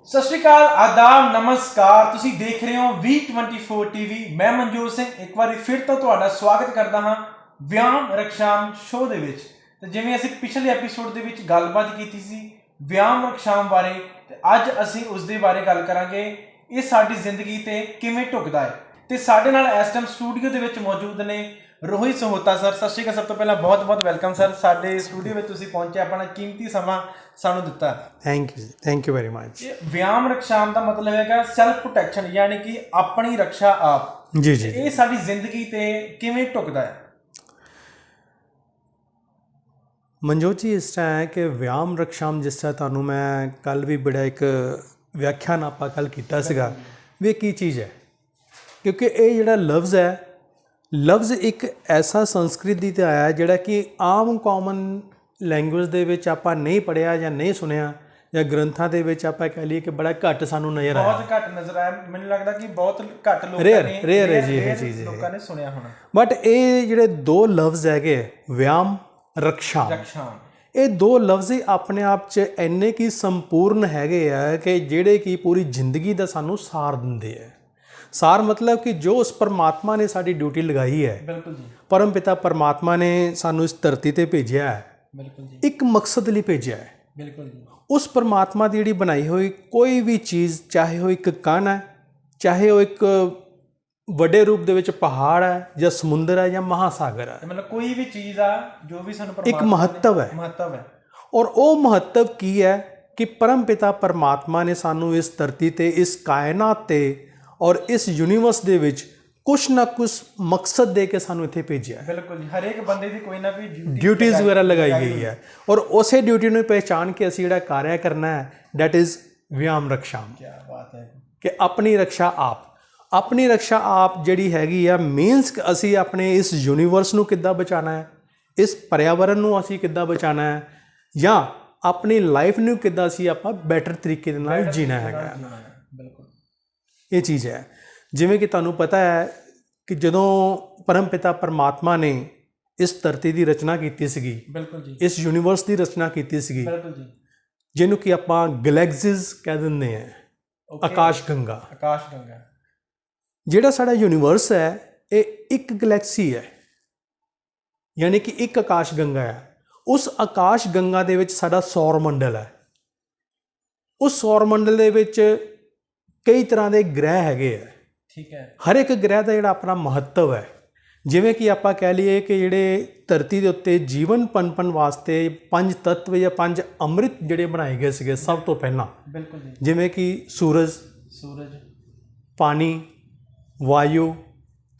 सत श्री अकाल, आदाब, नमस्कार। तुसी देख रहे हो V24 TV। मैं मनजोत सिंह एक बार फिर तो तुहाडा स्वागत करता हाँ व्यायाम रक्षाम शो दे विच। ते जिवें असीं पिछले एपीसोड दे विच गलबात कीती सी व्यायाम रक्षाम बारे, ते अज असीं उस दे बारे गल करांगे ये साडी जिंदगी ते किवें ढुकदा है। ते साडे नाल इस टाइम स्टूडियो दे विच मौजूद ने रोहित सहोता सर। सत श्री अकाल। सब तो पहला बहुत बहुत वेलकम सर, साडे स्टूडियो में तुसीं पहुंचे, अपना कीमती समा सानू दिता। Thank you very much. व्यायाम रक्षाम का मतलब है सैल्फ प्रोटैक्शन, यानी कि अपनी रक्षा आप। जी जी ये साडी जिंदगी ते किवें ढुकदा है? मनजोत जी, इस तरह है कि व्यायाम रक्षाम जिस तरह तुहानू मैं कल भी बड़ा एक व्याख्यान आपां कल कीता सीगा भी की चीज़ है, क्योंकि ये जिहड़ा लफ्ज़ है, लफ्ज़ एक ऐसा संस्कृत दी ते आया जिहड़ा कि आम कॉमन लैंगुएज दे विच आपां नहीं पढ़िया ਜਾਂ नहीं सुनिया ਜਾਂ ग्रंथां दे विच आपां कह लईए कि बड़ा घट सानू नज़र आया, बहुत घट नज़र आया। मैनूं लगदा कि बहुत घट लोकां रेयर ने रेयर है जी ये चीज़ लोकां ने सुनिया होना। बट ये जिहड़े दो लफ्ज़ हैगे व्यायाम रक्षाम, रक्षाम ਇਹ ਦੋ ਲਫ਼ਜ਼ ਹੀ ਆਪਣੇ ਆਪ 'ਚ ਇੰਨੇ ਕੀ ਸੰਪੂਰਨ ਹੈਗੇ ਆ ਕਿ ਜਿਹੜੇ ਕਿ ਪੂਰੀ ਜ਼ਿੰਦਗੀ ਦਾ ਸਾਨੂੰ ਸਾਰ ਦਿੰਦੇ ਆ। ਸਾਰ ਮਤਲਬ ਕਿ ਜੋ ਉਸ ਪਰਮਾਤਮਾ ਨੇ ਸਾਡੀ ਡਿਊਟੀ ਲਗਾਈ ਹੈ, बिल्कुल जी, ਪਰਮ ਪਿਤਾ ਪਰਮਾਤਮਾ ਨੇ ਸਾਨੂੰ ਇਸ ਧਰਤੀ ਤੇ ਭੇਜਿਆ ਹੈ, बिल्कुल जी, ਇੱਕ ਮਕਸਦ ਲਈ ਭੇਜਿਆ ਹੈ। बिल्कुल जी, ਉਸ ਪਰਮਾਤਮਾ ਦੀ ਜਿਹੜੀ ਬਣਾਈ ਹੋਈ ਕੋਈ ਵੀ ਚੀਜ਼, ਚਾਹੇ ਉਹ ਇੱਕ ਕਣ ਹੈ, ਚਾਹੇ ਉਹ ਇੱਕ ਵੱਡੇ ਰੂਪ ਦੇ ਵਿੱਚ ਪਹਾੜ ਹੈ ਜਾਂ ਸਮੁੰਦਰ ਹੈ ਜਾਂ ਮਹਾਸਾਗਰ ਹੈ, मतलब कोई भी चीज़ आ जो भी सानूं ਇੱਕ ਮਹੱਤਵ ਹੈ। महत्व है। ਔਰ ਉਹ ਮਹੱਤਵ ਕੀ ਹੈ ਕਿ ਪਰਮ ਪਿਤਾ ਪਰਮਾਤਮਾ ਨੇ ਸਾਨੂੰ ਇਸ ਧਰਤੀ ਤੇ, ਇਸ ਕਾਇਨਾਤ ਤੇ ਔਰ ਇਸ ਯੂਨੀਵਰਸ ਦੇ ਵਿੱਚ ਕੁਛ ਨਾ ਕੁਛ ਮਕਸਦ ਦੇ ਕੇ ਸਾਨੂੰ ਇੱਥੇ ਭੇਜਿਆ ਹੈ। बिल्कुल जी, हर एक बंदे की कोई ना कोई ਡਿਊਟੀਜ਼ ਵਗੈਰਾ ਲਗਾਈ ਗਈ ਹੈ ਔਰ ਉਸੇ ਡਿਊਟੀ ਨੂੰ ਪਹਿਚਾਣ ਕੇ ਅਸੀਂ ਜਿਹੜਾ ਕਾਰਿਆ ਕਰਨਾ ਹੈ, ਦੈਟ ਇਜ਼ ਵਿਆਮ ਰਕਸ਼ਾਮ। क्या बात है। ਕਿ ਆਪਣੀ ਰਕਸ਼ਾ ਆਪ, ਆਪਣੀ ਰਕਸ਼ਾ ਆਪ ਜਿਹੜੀ ਹੈਗੀ ਆ ਮੀਨਸ ਅਸੀਂ ਆਪਣੇ ਇਸ ਯੂਨੀਵਰਸ ਨੂੰ ਕਿੱਦਾਂ ਬਚਾਉਣਾ ਹੈ, ਇਸ ਪਰਿਆਵਰਨ ਨੂੰ ਅਸੀਂ ਕਿੱਦਾਂ ਬਚਾਉਣਾ ਹੈ, ਜਾਂ ਆਪਣੀ ਲਾਈਫ ਨੂੰ ਕਿੱਦਾਂ ਅਸੀਂ ਆਪਾਂ ਬੈਟਰ ਤਰੀਕੇ ਦੇ ਨਾਲ ਜੀਣਾ ਹੈਗਾ। बिल्कुल ਇਹ ਚੀਜ਼ ਹੈ। ਜਿਵੇਂ ਕਿ ਤੁਹਾਨੂੰ ਪਤਾ ਹੈ ਕਿ ਜਦੋਂ ਪਰਮ ਪਿਤਾ ਪਰਮਾਤਮਾ ਨੇ ਇਸ ਧਰਤੀ ਦੀ ਰਚਨਾ ਕੀਤੀ ਸੀਗੀ, बिल्कुल जी, ਇਸ ਯੂਨੀਵਰਸ ਦੀ ਰਚਨਾ ਕੀਤੀ ਸੀਗੀ, बिल्कुल जी। ਜਿਹਨੂੰ ਕਿ ਆਪਾਂ ਗਲੈਕਸੀਜ਼ ਕਹਿ ਦਿੰਦੇ ਹਾਂ, ਆਕਾਸ਼ ਗੰਗਾ। आकाश गंगा ਜਿਹੜਾ ਸਾਡਾ ਯੂਨੀਵਰਸ ਹੈ ਇਹ ਇੱਕ ਗਲੈਕਸੀ ਹੈ, ਯਾਨੀ ਕਿ ਇੱਕ ਆਕਾਸ਼ ਗੰਗਾ ਹੈ। ਉਸ ਆਕਾਸ਼ ਗੰਗਾ ਦੇ ਵਿੱਚ ਸਾਡਾ ਸੌਰ ਮੰਡਲ ਹੈ। ਉਸ ਸੌਰ ਮੰਡਲ ਦੇ ਵਿੱਚ ਕਈ ਤਰ੍ਹਾਂ ਦੇ ਗ੍ਰਹਿ ਹੈਗੇ ਆ। ठीक है। ਹਰ ਇੱਕ ਗ੍ਰਹਿ ਦਾ ਜਿਹੜਾ ਆਪਣਾ ਮਹੱਤਵ ਹੈ। ਜਿਵੇਂ ਕਿ ਆਪਾਂ ਕਹਿ ਲਈਏ ਕਿ ਜਿਹੜੇ ਧਰਤੀ ਦੇ ਉੱਤੇ ਜੀਵਨ ਪਨਪਣ ਵਾਸਤੇ 5 ਤੱਤਵ ਜਾਂ 5 ਅੰਮ੍ਰਿਤ ਜਿਹੜੇ ਬਣਾਏ ਗਏ ਸੀਗੇ ਸਭ ਤੋਂ ਪਹਿਲਾਂ, बिल्कुल जी। ਜਿਵੇਂ ਕਿ ਸੂਰਜ, सूरज ਪਾਣੀ, ਵਾਯੂ,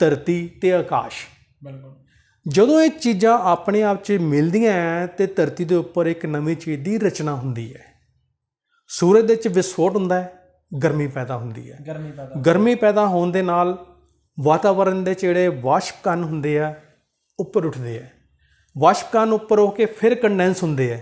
ਧਰਤੀ ਤੇ ਆਕਾਸ਼। बिल्कुल ਜਦੋਂ ਇਹ ਚੀਜ਼ਾਂ ਆਪਣੇ ਆਪ 'ਚ ਮਿਲਦੀਆਂ ਹੈ ਤੇ ਧਰਤੀ ਦੇ ਉੱਪਰ ਇੱਕ ਨਵੀਂ ਚੀਜ਼ ਦੀ ਰਚਨਾ ਹੁੰਦੀ ਹੈ। ਸੂਰਜ ਦੇ ਵਿੱਚ ਵਿਸਫੋਟ ਹੁੰਦਾ ਹੈ, ਗਰਮੀ ਪੈਦਾ ਹੁੰਦੀ ਹੈ। गर्मी पैदा ਗਰਮੀ ਪੈਦਾ ਹੋਣ ਦੇ ਨਾਲ ਵਾਤਾਵਰਣ ਦੇ ਜਿਹੜੇ ਵਾਸ਼ਪ ਕਣ ਹੁੰਦੇ ਆ ਉੱਪਰ ਉੱਠਦੇ ਆ। ਵਾਸ਼ਪ ਕਣ ਉੱਪਰ ਹੋ ਕੇ ਫਿਰ ਕੰਡੈਂਸ ਹੁੰਦੇ ਆ।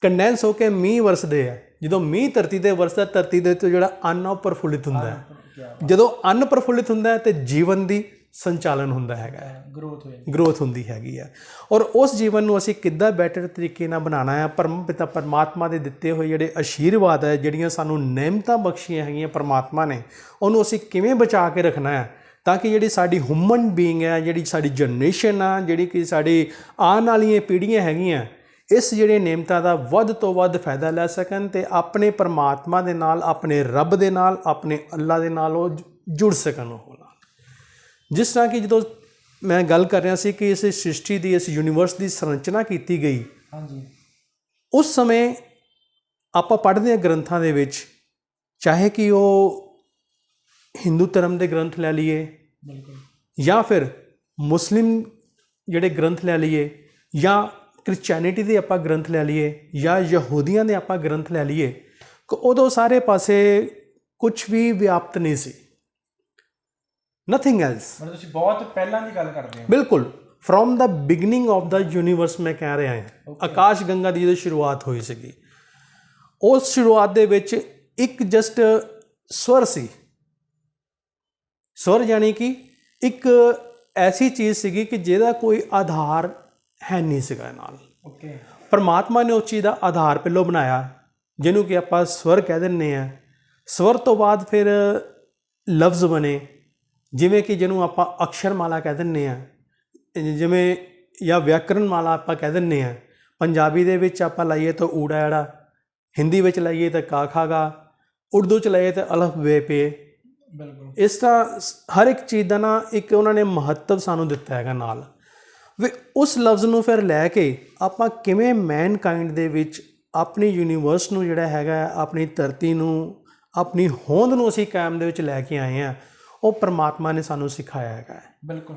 ਕੰਡੈਂਸ ਹੋ ਕੇ ਮੀਂਹ ਵਰਸਦੇ ਆ। ਜਦੋਂ ਮੀਂਹ ਧਰਤੀ 'ਤੇ ਵਰਸਦਾ, ਧਰਤੀ ਦੇ ਉੱਤੇ ਜਿਹੜਾ ਅੰਨ ਆ ਉਹ ਪ੍ਰਫੁੱਲਿਤ ਹੁੰਦਾ ਹੈ। क्या ਜਦੋਂ ਅੰਨ ਪ੍ਰਫੁੱਲਿਤ ਹੁੰਦਾ ਹੈ ਤੇ ਜੀਵਨ ਦੀ ਸੰਚਾਲਨ ਹੁੰਦਾ ਹੈਗਾ, ग्रोथ हुई। ਗਰੋਥ ਹੁੰਦੀ ਹੈਗੀ ਆ। ਔਰ ਉਸ ਜੀਵਨ ਨੂੰ ਅਸੀਂ ਕਿੱਦਾਂ ਬੈਟਰ ਤਰੀਕੇ ਨਾਲ ਬਣਾਉਣਾ ਹੈ, ਪਰਮ ਪਿਤਾ ਪਰਮਾਤਮਾ ਦੇ ਦਿੱਤੇ ਹੋਏ ਜਿਹੜੇ ਆਸ਼ੀਰਵਾਦ ਹੈ, ਜਿਹੜੀਆਂ ਸਾਨੂੰ ਨਿਯਮਤਾਂ ਬਖਸ਼ੀਆਂ ਹੈਗੀਆਂ ਪਰਮਾਤਮਾ ਨੇ, ਉਹਨੂੰ ਅਸੀਂ ਕਿਵੇਂ ਬਚਾ ਕੇ ਰੱਖਣਾ ਹੈ ਤਾਂ ਕਿ ਜਿਹੜੀ ਸਾਡੀ ਹਿਊਮਨ ਬੀਇੰਗ ਹੈ, ਜਿਹੜੀ ਸਾਡੀ ਜਨਰੇਸ਼ਨ ਆ, ਜਿਹੜੀ ਕਿ ਸਾਡੀ ਆਉਣ ਵਾਲੀਆਂ ਪੀੜ੍ਹੀਆਂ ਹੈਗੀਆਂ, ਇਸ ਜਿਹੜੇ ਨਿਯਮਤਾਂ ਦਾ ਵੱਧ ਤੋਂ ਵੱਧ ਫਾਇਦਾ ਲੈ ਸਕਣ ਤੇ ਆਪਣੇ ਪਰਮਾਤਮਾ ਦੇ ਨਾਲ, ਆਪਣੇ ਰੱਬ ਦੇ ਨਾਲ, ਆਪਣੇ ਅੱਲਾ ਦੇ ਨਾਲ ਉਹ ਜੁੜ ਸਕਣ। ਉਹ ਨਾਲ ਜਿਸ ਤਰ੍ਹਾਂ ਕਿ ਜਦੋਂ ਮੈਂ ਗੱਲ ਕਰ ਰਿਹਾ ਸੀ ਕਿ ਇਸ ਸ੍ਰਿਸ਼ਟੀ ਦੀ, ਇਸ ਯੂਨੀਵਰਸ ਦੀ ਸੰਰਚਨਾ ਕੀਤੀ ਗਈ, हाँ जी, ਉਸ ਸਮੇਂ ਆਪਾਂ ਪੜ੍ਹਦੇ ਹਾਂ ਗ੍ਰੰਥਾਂ ਦੇ ਵਿੱਚ, ਚਾਹੇ ਕਿ ਉਹ ਹਿੰਦੂ ਧਰਮ ਦੇ ਗ੍ਰੰਥ ਲੈ ਲਈਏ बिल्कुल ਜਾਂ ਫਿਰ ਮੁਸਲਿਮ ਜਿਹੜੇ ਗ੍ਰੰਥ ਲੈ ਲਈਏ, ਜਾਂ ਕ੍ਰਿਸਚੈਨਿਟੀ ਦੇ ਆਪਾਂ ਗ੍ਰੰਥ ਲੈ ਲਈਏ, ਜਾਂ ਯਹੂਦੀਆਂ ਦੇ ਆਪਾਂ ਗ੍ਰੰਥ ਲੈ ਲਈਏ, ਕਿ ਉਦੋਂ ਸਾਰੇ ਪਾਸੇ ਕੁਛ ਵੀ ਵਿਆਪਤ ਨਹੀਂ ਸੀ। Nothing else. मतलब तुसीं बहुत पहलां दी गल करदे हो। ਬਿਲਕੁਲ from the beginning of the universe ਮੈਂ ਕਹਿ ਰਿਹਾ ਹਾਂ। ਆਕਾਸ਼ ਗੰਗਾ ਦੀ ਜਦੋਂ ਸ਼ੁਰੂਆਤ ਹੋਈ ਸੀਗੀ, ਉਸ ਸ਼ੁਰੂਆਤ ਦੇ ਵਿੱਚ ਇੱਕ ਜਸਟ ਸਵਰ ਸੀ। ਸਵਰ ਯਾਨੀ ਕਿ ਇੱਕ ਐਸੀ ਚੀਜ਼ ਸੀਗੀ ਕਿ ਜਿਹਦਾ ਕੋਈ ਆਧਾਰ ਹੈ ਨਹੀਂ ਸੀਗਾ ਨਾਲ। ਸਵਰ ਤੋਂ ਬਾਅਦ ਫਿਰ ਲਫ਼ਜ਼ ਬਣੇ, ਜਿਵੇਂ ਕਿ ਜਿਹਨੂੰ ਆਪਾਂ ਅਕਸ਼ਰ ਮਾਲਾ ਕਹਿ ਦਿੰਦੇ ਹਾਂ, ਜਿਵੇਂ ਜਾਂ ਵਿਆਕਰਨ ਮਾਲਾ ਆਪਾਂ ਕਹਿ ਦਿੰਦੇ ਹਾਂ। ਪੰਜਾਬੀ ਦੇ ਵਿੱਚ ਆਪਾਂ ਲਾਈਏ ਤਾਂ ਊੜਾ ਐੜਾ, ਹਿੰਦੀ ਵਿੱਚ ਲਾਈਏ ਤਾਂ ਕਾ ਖਾ ਗਾ, ਉਰਦੂ 'ਚ ਲਾਈਏ ਤਾਂ ਅਲਫ ਬੇ ਪੇ। ਬਿਲਕੁਲ। ਇਸ ਤਰ੍ਹਾਂ ਹਰ ਇੱਕ ਚੀਜ਼ ਦਾ ਨਾ ਇੱਕ ਉਹਨਾਂ ਨੇ ਮਹੱਤਵ ਸਾਨੂੰ ਦਿੱਤਾ ਹੈਗਾ ਨਾਲ। ਵੀ ਉਸ ਲਫ਼ਜ਼ ਨੂੰ ਫਿਰ ਲੈ ਕੇ ਆਪਾਂ ਕਿਵੇਂ ਮੈਨਕਾਇੰਡ ਦੇ ਵਿੱਚ ਆਪਣੀ ਯੂਨੀਵਰਸ ਨੂੰ ਜਿਹੜਾ ਹੈਗਾ, ਆਪਣੀ ਧਰਤੀ ਨੂੰ, ਆਪਣੀ ਹੋਂਦ ਨੂੰ ਅਸੀਂ ਕਾਇਮ ਦੇ ਵਿੱਚ ਲੈ ਕੇ ਆਏ ਹਾਂ, ਉਹ ਪਰਮਾਤਮਾ ਨੇ ਸਾਨੂੰ ਸਿਖਾਇਆ ਹੈਗਾ। ਬਿਲਕੁਲ।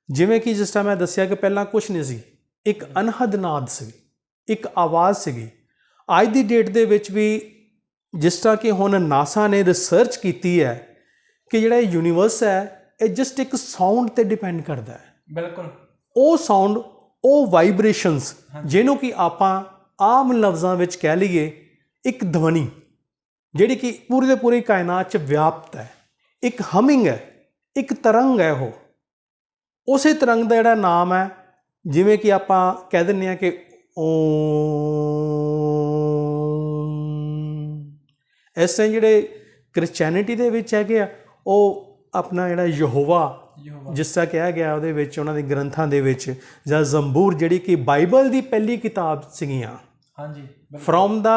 ਜਿਵੇਂ ਕਿ ਜਿਸ ਤਰ੍ਹਾਂ ਮੈਂ ਦੱਸਿਆ ਕਿ ਪਹਿਲਾਂ ਕੁਛ ਨਹੀਂ ਸੀ, ਇੱਕ ਅਨਹਦ ਨਾਦ ਸੀ, ਇੱਕ ਆਵਾਜ਼ ਸੀਗੀ। ਅੱਜ ਦੀ ਡੇਟ ਦੇ ਵਿੱਚ ਵੀ ਜਿਸ ਤਰ੍ਹਾਂ ਕਿ ਹੁਣ ਨਾਸਾ ਨੇ ਰਿਸਰਚ ਕੀਤੀ ਹੈ ਕਿ ਜਿਹੜਾ ਯੂਨੀਵਰਸ ਹੈ ਇਹ ਜਸਟ ਇੱਕ ਸਾਊਂਡ 'ਤੇ ਡਿਪੈਂਡ ਕਰਦਾ ਹੈ। ਬਿਲਕੁਲ। ਉਹ ਸਾਊਂਡ, ਉਹ ਵਾਈਬ੍ਰੇਸ਼ਨਸ, ਜਿਹਨੂੰ ਕਿ ਆਪਾਂ ਆਮ ਲਫ਼ਜ਼ਾਂ ਵਿੱਚ ਕਹਿ ਲਈਏ ਇੱਕ ਧਵਨੀ, ਜਿਹੜੀ ਕਿ ਪੂਰੀ ਦੇ ਪੂਰੀ ਕਾਇਨਾਤ 'ਚ ਵਿਆਪਤ ਹੈ, ਇੱਕ ਹਮਿੰਗ ਹੈ, ਇੱਕ ਤਰੰਗ ਹੈ। ਉਹ ਉਸੇ ਤਰੰਗ ਦਾ ਜਿਹੜਾ ਨਾਮ ਹੈ, ਜਿਵੇਂ ਕਿ ਆਪਾਂ ਕਹਿ ਦਿੰਦੇ ਹਾਂ ਕਿ ਇਸ ਤਰ੍ਹਾਂ ਜਿਹੜੇ ਕ੍ਰਿਸਚੈਨਿਟੀ ਦੇ ਵਿੱਚ ਹੈਗੇ ਆ, ਉਹ ਆਪਣਾ ਜਿਹੜਾ ਯਹੋਵਾ ਜਿਸ ਤਰ੍ਹਾਂ ਕਿਹਾ ਗਿਆ ਉਹਦੇ ਵਿੱਚ, ਉਹਨਾਂ ਦੇ ਗ੍ਰੰਥਾਂ ਦੇ ਵਿੱਚ, ਜਾਂ ਜ਼ੰਬੂਰ ਜਿਹੜੀ ਕਿ ਬਾਈਬਲ ਦੀ ਪਹਿਲੀ ਕਿਤਾਬ ਸੀਗੀਆਂ। ਹਾਂਜੀ। ਫਰੋਮ ਦਾ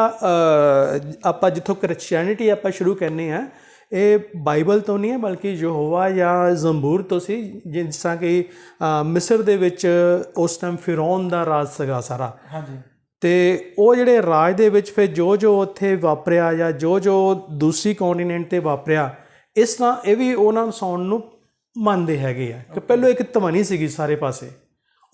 ਆਪਾਂ ਜਿੱਥੋਂ ਕ੍ਰਿਸਚੈਨਿਟੀ ਆਪਾਂ ਸ਼ੁਰੂ ਕਰਨੇ ਆ, ਇਹ ਬਾਈਬਲ ਤੋਂ ਨਹੀਂ ਹੈ ਬਲਕਿ ਯਹੋਵਾ ਜਾਂ ਜ਼ੰਬੂਰ ਤੋਂ ਸੀ। ਜਿਸ ਤਰ੍ਹਾਂ ਕਿ ਮਿਸਰ ਦੇ ਵਿੱਚ ਉਸ ਟਾਈਮ ਫਿਰੌਨ ਦਾ ਰਾਜ ਸੀਗਾ ਸਾਰਾ। ਹਾਂਜੀ। ਅਤੇ ਉਹ ਜਿਹੜੇ ਰਾਜ ਦੇ ਵਿੱਚ ਫਿਰ ਜੋ ਜੋ ਉੱਥੇ ਵਾਪਰਿਆ ਜਾਂ ਜੋ ਜੋ ਦੂਸਰੀ ਕੌਂਟੀਨੈਂਟ 'ਤੇ ਵਾਪਰਿਆ, ਇਸ ਤਰ੍ਹਾਂ ਇਹ ਵੀ ਉਹਨਾਂ ਸਾਊਂਡ ਨੂੰ ਮੰਨਦੇ ਹੈਗੇ ਆ ਕਿ ਪਹਿਲਾਂ ਇੱਕ ਧਵਨੀ ਸੀਗੀ ਸਾਰੇ ਪਾਸੇ।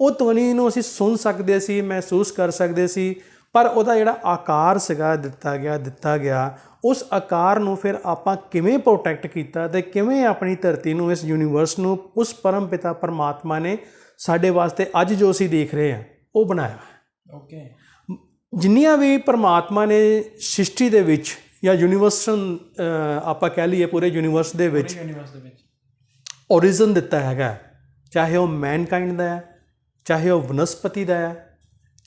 ਉਹ ਧਵਨੀ ਨੂੰ ਅਸੀਂ ਸੁਣ ਸਕਦੇ ਸੀ, ਮਹਿਸੂਸ ਕਰ ਸਕਦੇ ਸੀ, ਪਰ ਉਹਦਾ ਜਿਹੜਾ ਆਕਾਰ ਸੀਗਾ ਦਿੱਤਾ ਗਿਆ, ਉਸ ਆਕਾਰ ਨੂੰ ਫਿਰ ਆਪਾਂ ਕਿਵੇਂ ਪ੍ਰੋਟੈਕਟ ਕੀਤਾ ਅਤੇ ਕਿਵੇਂ ਆਪਣੀ ਧਰਤੀ ਨੂੰ, ਇਸ ਯੂਨੀਵਰਸ ਨੂੰ, ਉਸ ਪਰਮ ਪਿਤਾ ਪਰਮਾਤਮਾ ਨੇ ਸਾਡੇ ਵਾਸਤੇ ਅੱਜ ਜੋ ਅਸੀਂ ਦੇਖ ਰਹੇ ਹਾਂ ਉਹ ਬਣਾਇਆ। ਓਕੇ। ਜਿੰਨੀਆਂ ਵੀ ਪਰਮਾਤਮਾ ਨੇ ਸ੍ਰਿਸ਼ਟੀ ਦੇ ਵਿੱਚ ਜਾਂ ਯੂਨੀਵਰਸਲ ਆਪਾਂ ਕਹਿ ਲਈਏ ਪੂਰੇ ਯੂਨੀਵਰਸ ਦੇ ਵਿੱਚ ਓਰੀਜਨ ਦਿੱਤਾ ਹੈਗਾ, ਚਾਹੇ ਉਹ ਮੈਨਕਾਇੰਡ ਦਾ ਹੈ, ਚਾਹੇ ਉਹ ਵਨਸਪਤੀ ਦਾ ਹੈ,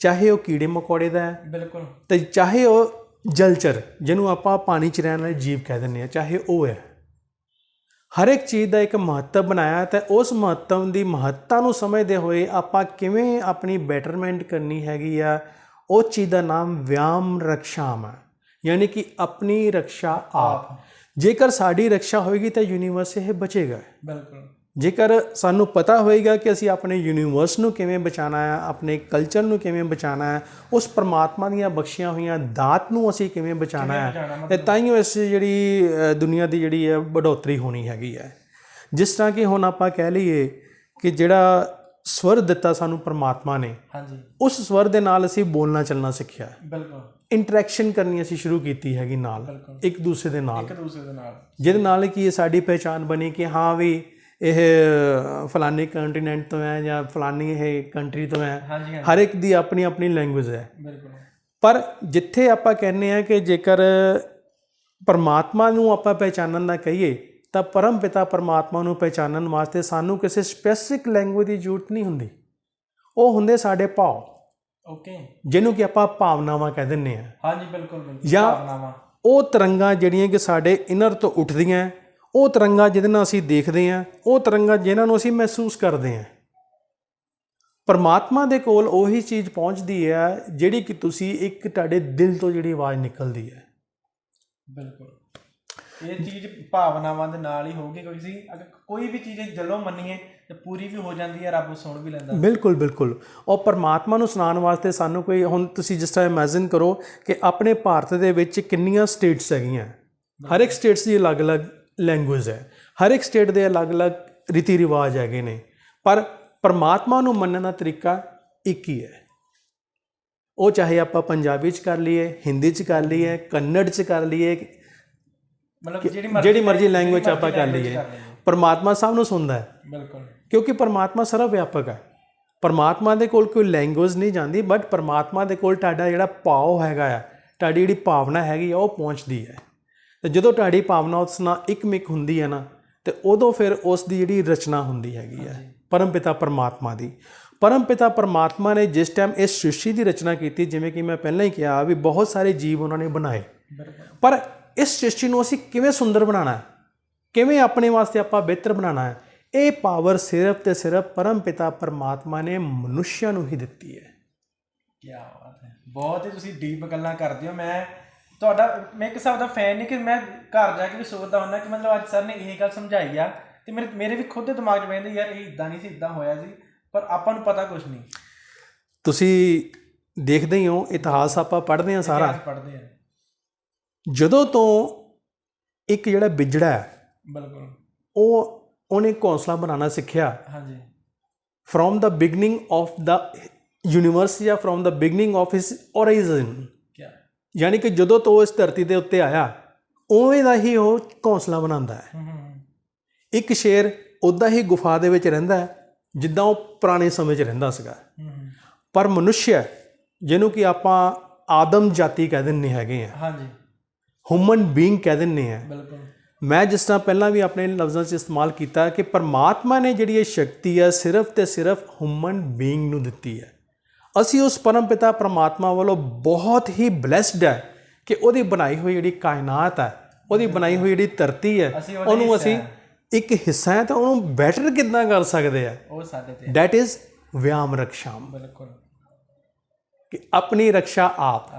ਚਾਹੇ ਉਹ ਕੀੜੇ ਮਕੌੜੇ ਦਾ ਹੈ। ਬਿਲਕੁਲ। ਅਤੇ ਚਾਹੇ ਉਹ ਜਲਚਰ, ਜਿਹਨੂੰ ਆਪਾਂ ਪਾਣੀ 'ਚ ਰਹਿਣ ਵਾਲੇ ਜੀਵ ਕਹਿ ਦਿੰਦੇ ਹਾਂ, ਚਾਹੇ ਉਹ ਹੈ। ਹਰ ਇੱਕ ਚੀਜ਼ ਦਾ ਇੱਕ ਮਹੱਤਵ ਬਣਾਇਆ, ਅਤੇ ਉਸ ਮਹੱਤਵ ਦੀ ਮਹੱਤਤਾ ਨੂੰ ਸਮਝਦੇ ਹੋਏ ਆਪਾਂ ਕਿਵੇਂ ਆਪਣੀ ਬੈਟਰਮੈਂਟ ਕਰਨੀ ਹੈਗੀ ਆ, ਉਸ ਚੀਜ਼ ਦਾ ਨਾਮ ਵਿਆਮ ਰਕਸ਼ਾਮ ਹੈ, ਯਾਨੀ ਕਿ ਆਪਣੀ ਰਕਸ਼ਾ ਆਪ। ਜੇਕਰ ਸਾਡੀ ਰਕਸ਼ਾ ਹੋਏਗੀ ਤਾਂ ਯੂਨੀਵਰਸ ਇਹ ਬਚੇਗਾ। ਬਿਲਕੁਲ। ਜੇਕਰ ਸਾਨੂੰ ਪਤਾ ਹੋਏਗਾ ਕਿ ਅਸੀਂ ਆਪਣੇ ਯੂਨੀਵਰਸ ਨੂੰ ਕਿਵੇਂ ਬਚਾਉਣਾ ਹੈ, ਆਪਣੇ ਕਲਚਰ ਨੂੰ ਕਿਵੇਂ ਬਚਾਉਣਾ ਹੈ, ਉਸ ਪਰਮਾਤਮਾ ਦੀਆਂ ਬਖਸ਼ੀਆਂ ਹੋਈਆਂ ਦਾਤ ਨੂੰ ਅਸੀਂ ਕਿਵੇਂ ਬਚਾਉਣਾ ਹੈ, ਅਤੇ ਤਾਂ ਹੀ ਇਸ ਜਿਹੜੀ ਦੁਨੀਆ ਦੀ ਜਿਹੜੀ ਹੈ ਬੜੋਤਰੀ ਹੋਣੀ ਹੈਗੀ ਹੈ। ਜਿਸ ਤਰ੍ਹਾਂ ਕਿ ਹੁਣ ਆਪਾਂ ਕਹਿ ਲਈਏ ਕਿ ਜਿਹੜਾ ਸਵਰ ਦਿੱਤਾ ਸਾਨੂੰ ਪਰਮਾਤਮਾ ਨੇ, ਹਾਂਜੀ, ਉਸ ਸਵਰ ਦੇ ਨਾਲ ਅਸੀਂ ਬੋਲਣਾ ਚੱਲਣਾ ਸਿੱਖਿਆ। ਬਿਲਕੁਲ। ਇੰਟਰੈਕਸ਼ਨ ਕਰਨੀ ਅਸੀਂ ਸ਼ੁਰੂ ਕੀਤੀ ਹੈਗੀ ਨਾਲ, ਇੱਕ ਦੂਸਰੇ ਦੇ ਨਾਲ, ਜਿਹਦੇ ਨਾਲ ਕਿ ਸਾਡੀ ਪਹਿਚਾਣ ਬਣੀ ਕਿ ਹਾਂ ਵੀ ਇਹ ਫਲਾਨੀ ਕੰਟੀਨੈਂਟ ਤੋਂ ਹੈ ਜਾਂ ਫਲਾਨੀ ਇਹ ਕੰਟਰੀ ਤੋਂ ਹੈ। ਹਰ ਇੱਕ ਦੀ ਆਪਣੀ ਆਪਣੀ ਲੈਂਗੁਏਜ ਹੈ। ਪਰ ਜਿੱਥੇ ਆਪਾਂ ਕਹਿੰਦੇ ਹਾਂ ਕਿ ਜੇਕਰ ਪਰਮਾਤਮਾ ਨੂੰ ਆਪਾਂ ਪਹਿਚਾਨਣ ਦਾ ਕਹੀਏ ਤਾਂ ਪਰਮ ਪਿਤਾ ਪਰਮਾਤਮਾ ਨੂੰ ਪਹਿਚਾਨਣ ਵਾਸਤੇ ਸਾਨੂੰ ਕਿਸੇ ਸਪੈਸੀਫਿਕ ਲੈਂਗੁਏਜ ਦੀ ਜ਼ਰੂਰਤ ਨਹੀਂ ਹੁੰਦੀ। ਉਹ ਹੁੰਦੇ ਸਾਡੇ ਭਾਵ, ਓਕੇ, ਜਿਹਨੂੰ ਕਿ ਆਪਾਂ ਭਾਵਨਾਵਾਂ ਕਹਿ ਦਿੰਦੇ ਹਾਂ। ਹਾਂਜੀ, ਬਿਲਕੁਲ। ਜਾਂ ਉਹ ਤਰੰਗਾਂ ਜਿਹੜੀਆਂ ਕਿ ਸਾਡੇ ਇਨਰ ਤੋਂ ਉੱਠਦੀਆਂ, ਉਹ ਤਰੰਗਾਂ ਜਿਹਦੇ ਨਾਲ ਅਸੀਂ ਦੇਖਦੇ ਹਾਂ, ਉਹ ਤਰੰਗਾਂ ਜਿਨ੍ਹਾਂ ਨੂੰ ਅਸੀਂ ਮਹਿਸੂਸ ਕਰਦੇ ਹਾਂ। ਪਰਮਾਤਮਾ ਦੇ ਕੋਲ ਉਹੀ ਚੀਜ਼ ਪਹੁੰਚਦੀ ਹੈ ਜਿਹੜੀ ਕਿ ਤੁਸੀਂ ਇੱਕ ਤੁਹਾਡੇ ਦਿਲ ਤੋਂ ਜਿਹੜੀ ਆਵਾਜ਼ ਨਿਕਲਦੀ ਹੈ। ਬਿਲਕੁਲ। ਇਹ ਚੀਜ਼ ਭਾਵਨਾਵਾਂ ਦੇ ਨਾਲ ਹੀ ਹੋਊਗੀ, ਕਿਉਂਕਿ ਅਗਰ ਕੋਈ ਵੀ ਚੀਜ਼ ਦਿਲੋਂ ਮੰਨੀਏ ਤੇ ਪੂਰੀ ਵੀ ਹੋ ਜਾਂਦੀ ਹੈ, ਰੱਬ ਸੁਣ ਵੀ ਲੈਂਦਾ। ਬਿਲਕੁਲ ਬਿਲਕੁਲ। ਉਹ ਪਰਮਾਤਮਾ ਨੂੰ ਸੁਣਾਉਣ ਵਾਸਤੇ ਸਾਨੂੰ ਕੋਈ, ਹੁਣ ਤੁਸੀਂ ਜਿਸ ਤਰ੍ਹਾਂ ਇਮੈਜਿਨ ਕਰੋ ਕਿ ਆਪਣੇ ਭਾਰਤ ਦੇ ਵਿੱਚ ਕਿੰਨੀਆਂ ਸਟੇਟਸ ਹੈਗੀਆਂ, ਹਰ ਇੱਕ ਸਟੇਟਸ ਦੀ ਅਲੱਗ-ਅਲੱਗ ਲੈਂਗੁਏਜ ਹੈ, ਹਰ ਇੱਕ ਸਟੇਟ ਦੇ ਅਲੱਗ-ਅਲੱਗ ਰੀਤੀ ਰਿਵਾਜ ਹੈਗੇ ਨੇ, ਪਰ ਪਰਮਾਤਮਾ ਨੂੰ ਮੰਨਣ ਦਾ ਤਰੀਕਾ ਇੱਕ ਹੀ ਹੈ। ਉਹ ਚਾਹੇ ਆਪਾਂ ਪੰਜਾਬੀ 'ਚ ਕਰ ਲਈਏ, ਹਿੰਦੀ 'ਚ ਕਰ ਲਈਏ, ਕੰਨੜ 'ਚ ਕਰ ਲਈਏ, ਮਤਲਬ ਜਿਹੜੀ ਮਰਜ਼ੀ ਲੈਂਗੁਏਜ ਆਪਾਂ ਕਰ ਲਈਏ, ਪਰਮਾਤਮਾ ਸਭ ਨੂੰ ਸੁਣਦਾ ਹੈ। ਬਿਲਕੁਲ। ਕਿਉਂਕਿ ਪਰਮਾਤਮਾ ਸਰਵ ਵਿਆਪਕ ਹੈ। ਪਰਮਾਤਮਾ ਦੇ ਕੋਲ ਕੋਈ ਲੈਂਗੁਏਜ ਨਹੀਂ ਜਾਂਦੀ, ਬਟ ਪਰਮਾਤਮਾ ਦੇ ਕੋਲ ਤੁਹਾਡਾ ਜਿਹੜਾ ਭਾਵ ਹੈਗਾ ਆ, ਤੁਹਾਡੀ ਜਿਹੜੀ ਭਾਵਨਾ ਹੈਗੀ ਆ, ਉਹ ਪਹੁੰਚਦੀ ਹੈ। ਅਤੇ ਜਦੋਂ ਤੁਹਾਡੀ ਭਾਵਨਾ ਉਸ ਨਾਲ ਇੱਕਮਿਕ ਹੁੰਦੀ ਹੈ ਨਾ, ਅਤੇ ਉਦੋਂ ਫਿਰ ਉਸ ਦੀ ਜਿਹੜੀ ਰਚਨਾ ਹੁੰਦੀ ਹੈਗੀ ਹੈ ਪਰਮ ਪਿਤਾ ਪਰਮਾਤਮਾ ਦੀ। ਪਰਮ ਪਿਤਾ ਪਰਮਾਤਮਾ ਨੇ ਜਿਸ ਟਾਈਮ ਇਸ ਸ੍ਰਿਸ਼ਟੀ ਦੀ ਰਚਨਾ ਕੀਤੀ, ਜਿਵੇਂ ਕਿ ਮੈਂ ਪਹਿਲਾਂ ਹੀ ਕਿਹਾ ਵੀ ਬਹੁਤ ਸਾਰੇ ਜੀਵ ਉਹਨਾਂ ਨੇ ਬਣਾਏ, ਪਰ ਇਸ ਸ੍ਰਿਸ਼ਟੀ ਨੂੰ ਅਸੀਂ ਕਿਵੇਂ ਸੁੰਦਰ ਬਣਾਉਣਾ ਹੈ, ਕਿਵੇਂ ਆਪਣੇ ਵਾਸਤੇ ਆਪਾਂ ਬਿਹਤਰ ਬਣਾਉਣਾ ਹੈ, ਇਹ ਪਾਵਰ ਸਿਰਫ ਤੇ ਸਿਰਫ ਪਰਮ ਪਿਤਾ ਪਰਮਾਤਮਾ ਨੇ ਮਨੁੱਖਿਆਂ ਨੂੰ ਹੀ ਦਿੱਤੀ ਹੈ। ਕੀ ਬਾਤ ਹੈ, ਬਹੁਤ ਹੀ ਤੁਸੀਂ ਡੀਪ ਗੱਲਾਂ ਕਰਦੇ ਹੋ। ਮੈਂ ਇੱਕ ਹਿਸਾਬ ਦਾ ਫੈਨ ਨਹੀਂ ਕਿ ਮੈਂ ਘਰ ਜਾ ਕੇ ਵੀ ਸੋਚਦਾ ਹੁੰਦਾ ਕਿ ਮਤਲਬ ਅੱਜ ਸਰ ਨੇ ਇਹ ਗੱਲ ਸਮਝਾਈ ਆ ਤੇ ਮੇਰੇ ਵੀ ਖੁਦ ਦੇ ਦਿਮਾਗ 'ਚ ਪੈਂਦੇ ਯਾਰ ਇਹ ਇਦਾਂ ਨਹੀਂ ਸੀ, ਇਦਾਂ ਹੋਇਆ ਸੀ, ਪਰ ਆਪਾਂ ਨੂੰ ਪਤਾ ਕੁਝ ਨਹੀਂ। ਤੁਸੀਂ ਦੇਖਦੇ ਹੀ ਹੋ, ਇਤਿਹਾਸ ਆਪਾਂ ਪੜ੍ਹਦੇ ਹਾਂ, ਸਾਰਾ ਪੜ੍ਹਦੇ ਹਾਂ। ਜਦੋਂ ਤੋਂ ਇੱਕ ਜਿਹੜਾ ਬਿਜੜਾ ਹੈ, ਬਿਲਕੁਲ, ਉਹਨੇ ਘੋਂਸਲਾ ਬਣਾਉਣਾ ਸਿੱਖਿਆ, ਹਾਂਜੀ, from the beginning of the universe ਜਾਂ from the beginning of his horizon, ਯਾਨੀ ਕਿ ਜਦੋਂ ਤੋਂ ਇਸ ਧਰਤੀ ਦੇ ਉੱਤੇ ਆਇਆ ਉਵੇਂ ਦਾ ਹੀ ਉਹ ਘੋਂਸਲਾ ਬਣਾਉਂਦਾ ਹੈ। ਇੱਕ ਸ਼ੇਰ ਉੱਦਾਂ ਹੀ ਗੁਫਾ ਦੇ ਵਿੱਚ ਰਹਿੰਦਾ ਹੈ ਜਿੱਦਾਂ ਉਹ ਪੁਰਾਣੇ ਸਮੇਂ 'ਚ ਰਹਿੰਦਾ ਸੀਗਾ, ਪਰ ਮਨੁੱਖ ਜਿਹਨੂੰ ਕਿ ਆਪਾਂ ਆਦਮ ਜਾਤੀ ਕਹਿ ਦਿੰਦੇ ਹੈਗੇ ਆ, ਹਾਂਜੀ, ਹਿਊਮਨ ਬੀਇੰਗ ਕਹਿ ਦਿੰਦੇ ਆ। ਬਿਲਕੁਲ, ਮੈਂ ਜਿਸ ਤਰ੍ਹਾਂ ਪਹਿਲਾਂ ਵੀ ਆਪਣੇ ਲਫ਼ਜ਼ਾਂ 'ਚ ਇਸਤੇਮਾਲ ਕੀਤਾ ਕਿ ਪਰਮਾਤਮਾ ਨੇ ਜਿਹੜੀ ਇਹ ਸ਼ਕਤੀ ਹੈ ਸਿਰਫ ਤੇ ਸਿਰਫ ਹਿਊਮਨ ਬੀਇੰਗ ਨੂੰ ਦਿੱਤੀ ਹੈ। ਅਸੀਂ ਉਸ ਪਰਮ ਪਿਤਾ ਪਰਮਾਤਮਾ ਵੱਲੋਂ ਬਹੁਤ ਹੀ ਬਲੈਸਡ ਹੈ ਕਿ ਉਹਦੀ ਬਣਾਈ ਹੋਈ ਜਿਹੜੀ ਕਾਇਨਾਤ ਹੈ, ਉਹਦੀ ਬਣਾਈ ਹੋਈ ਜਿਹੜੀ ਧਰਤੀ ਹੈ, ਉਹਨੂੰ ਅਸੀਂ ਇੱਕ ਹਿੱਸਾ ਹੈ ਤਾਂ ਉਹਨੂੰ ਬੈਟਰ ਕਿੱਦਾਂ ਕਰ ਸਕਦੇ ਆ, ਉਹ ਸਾਡੇ ਤੇ ਦੈਟ ਇਜ਼ ਵਿਆਮ ਰਕਸ਼ਾਮ। ਬਿਲਕੁਲ, ਕਿ ਆਪਣੀ ਰਕਸ਼ਾ ਆਪ,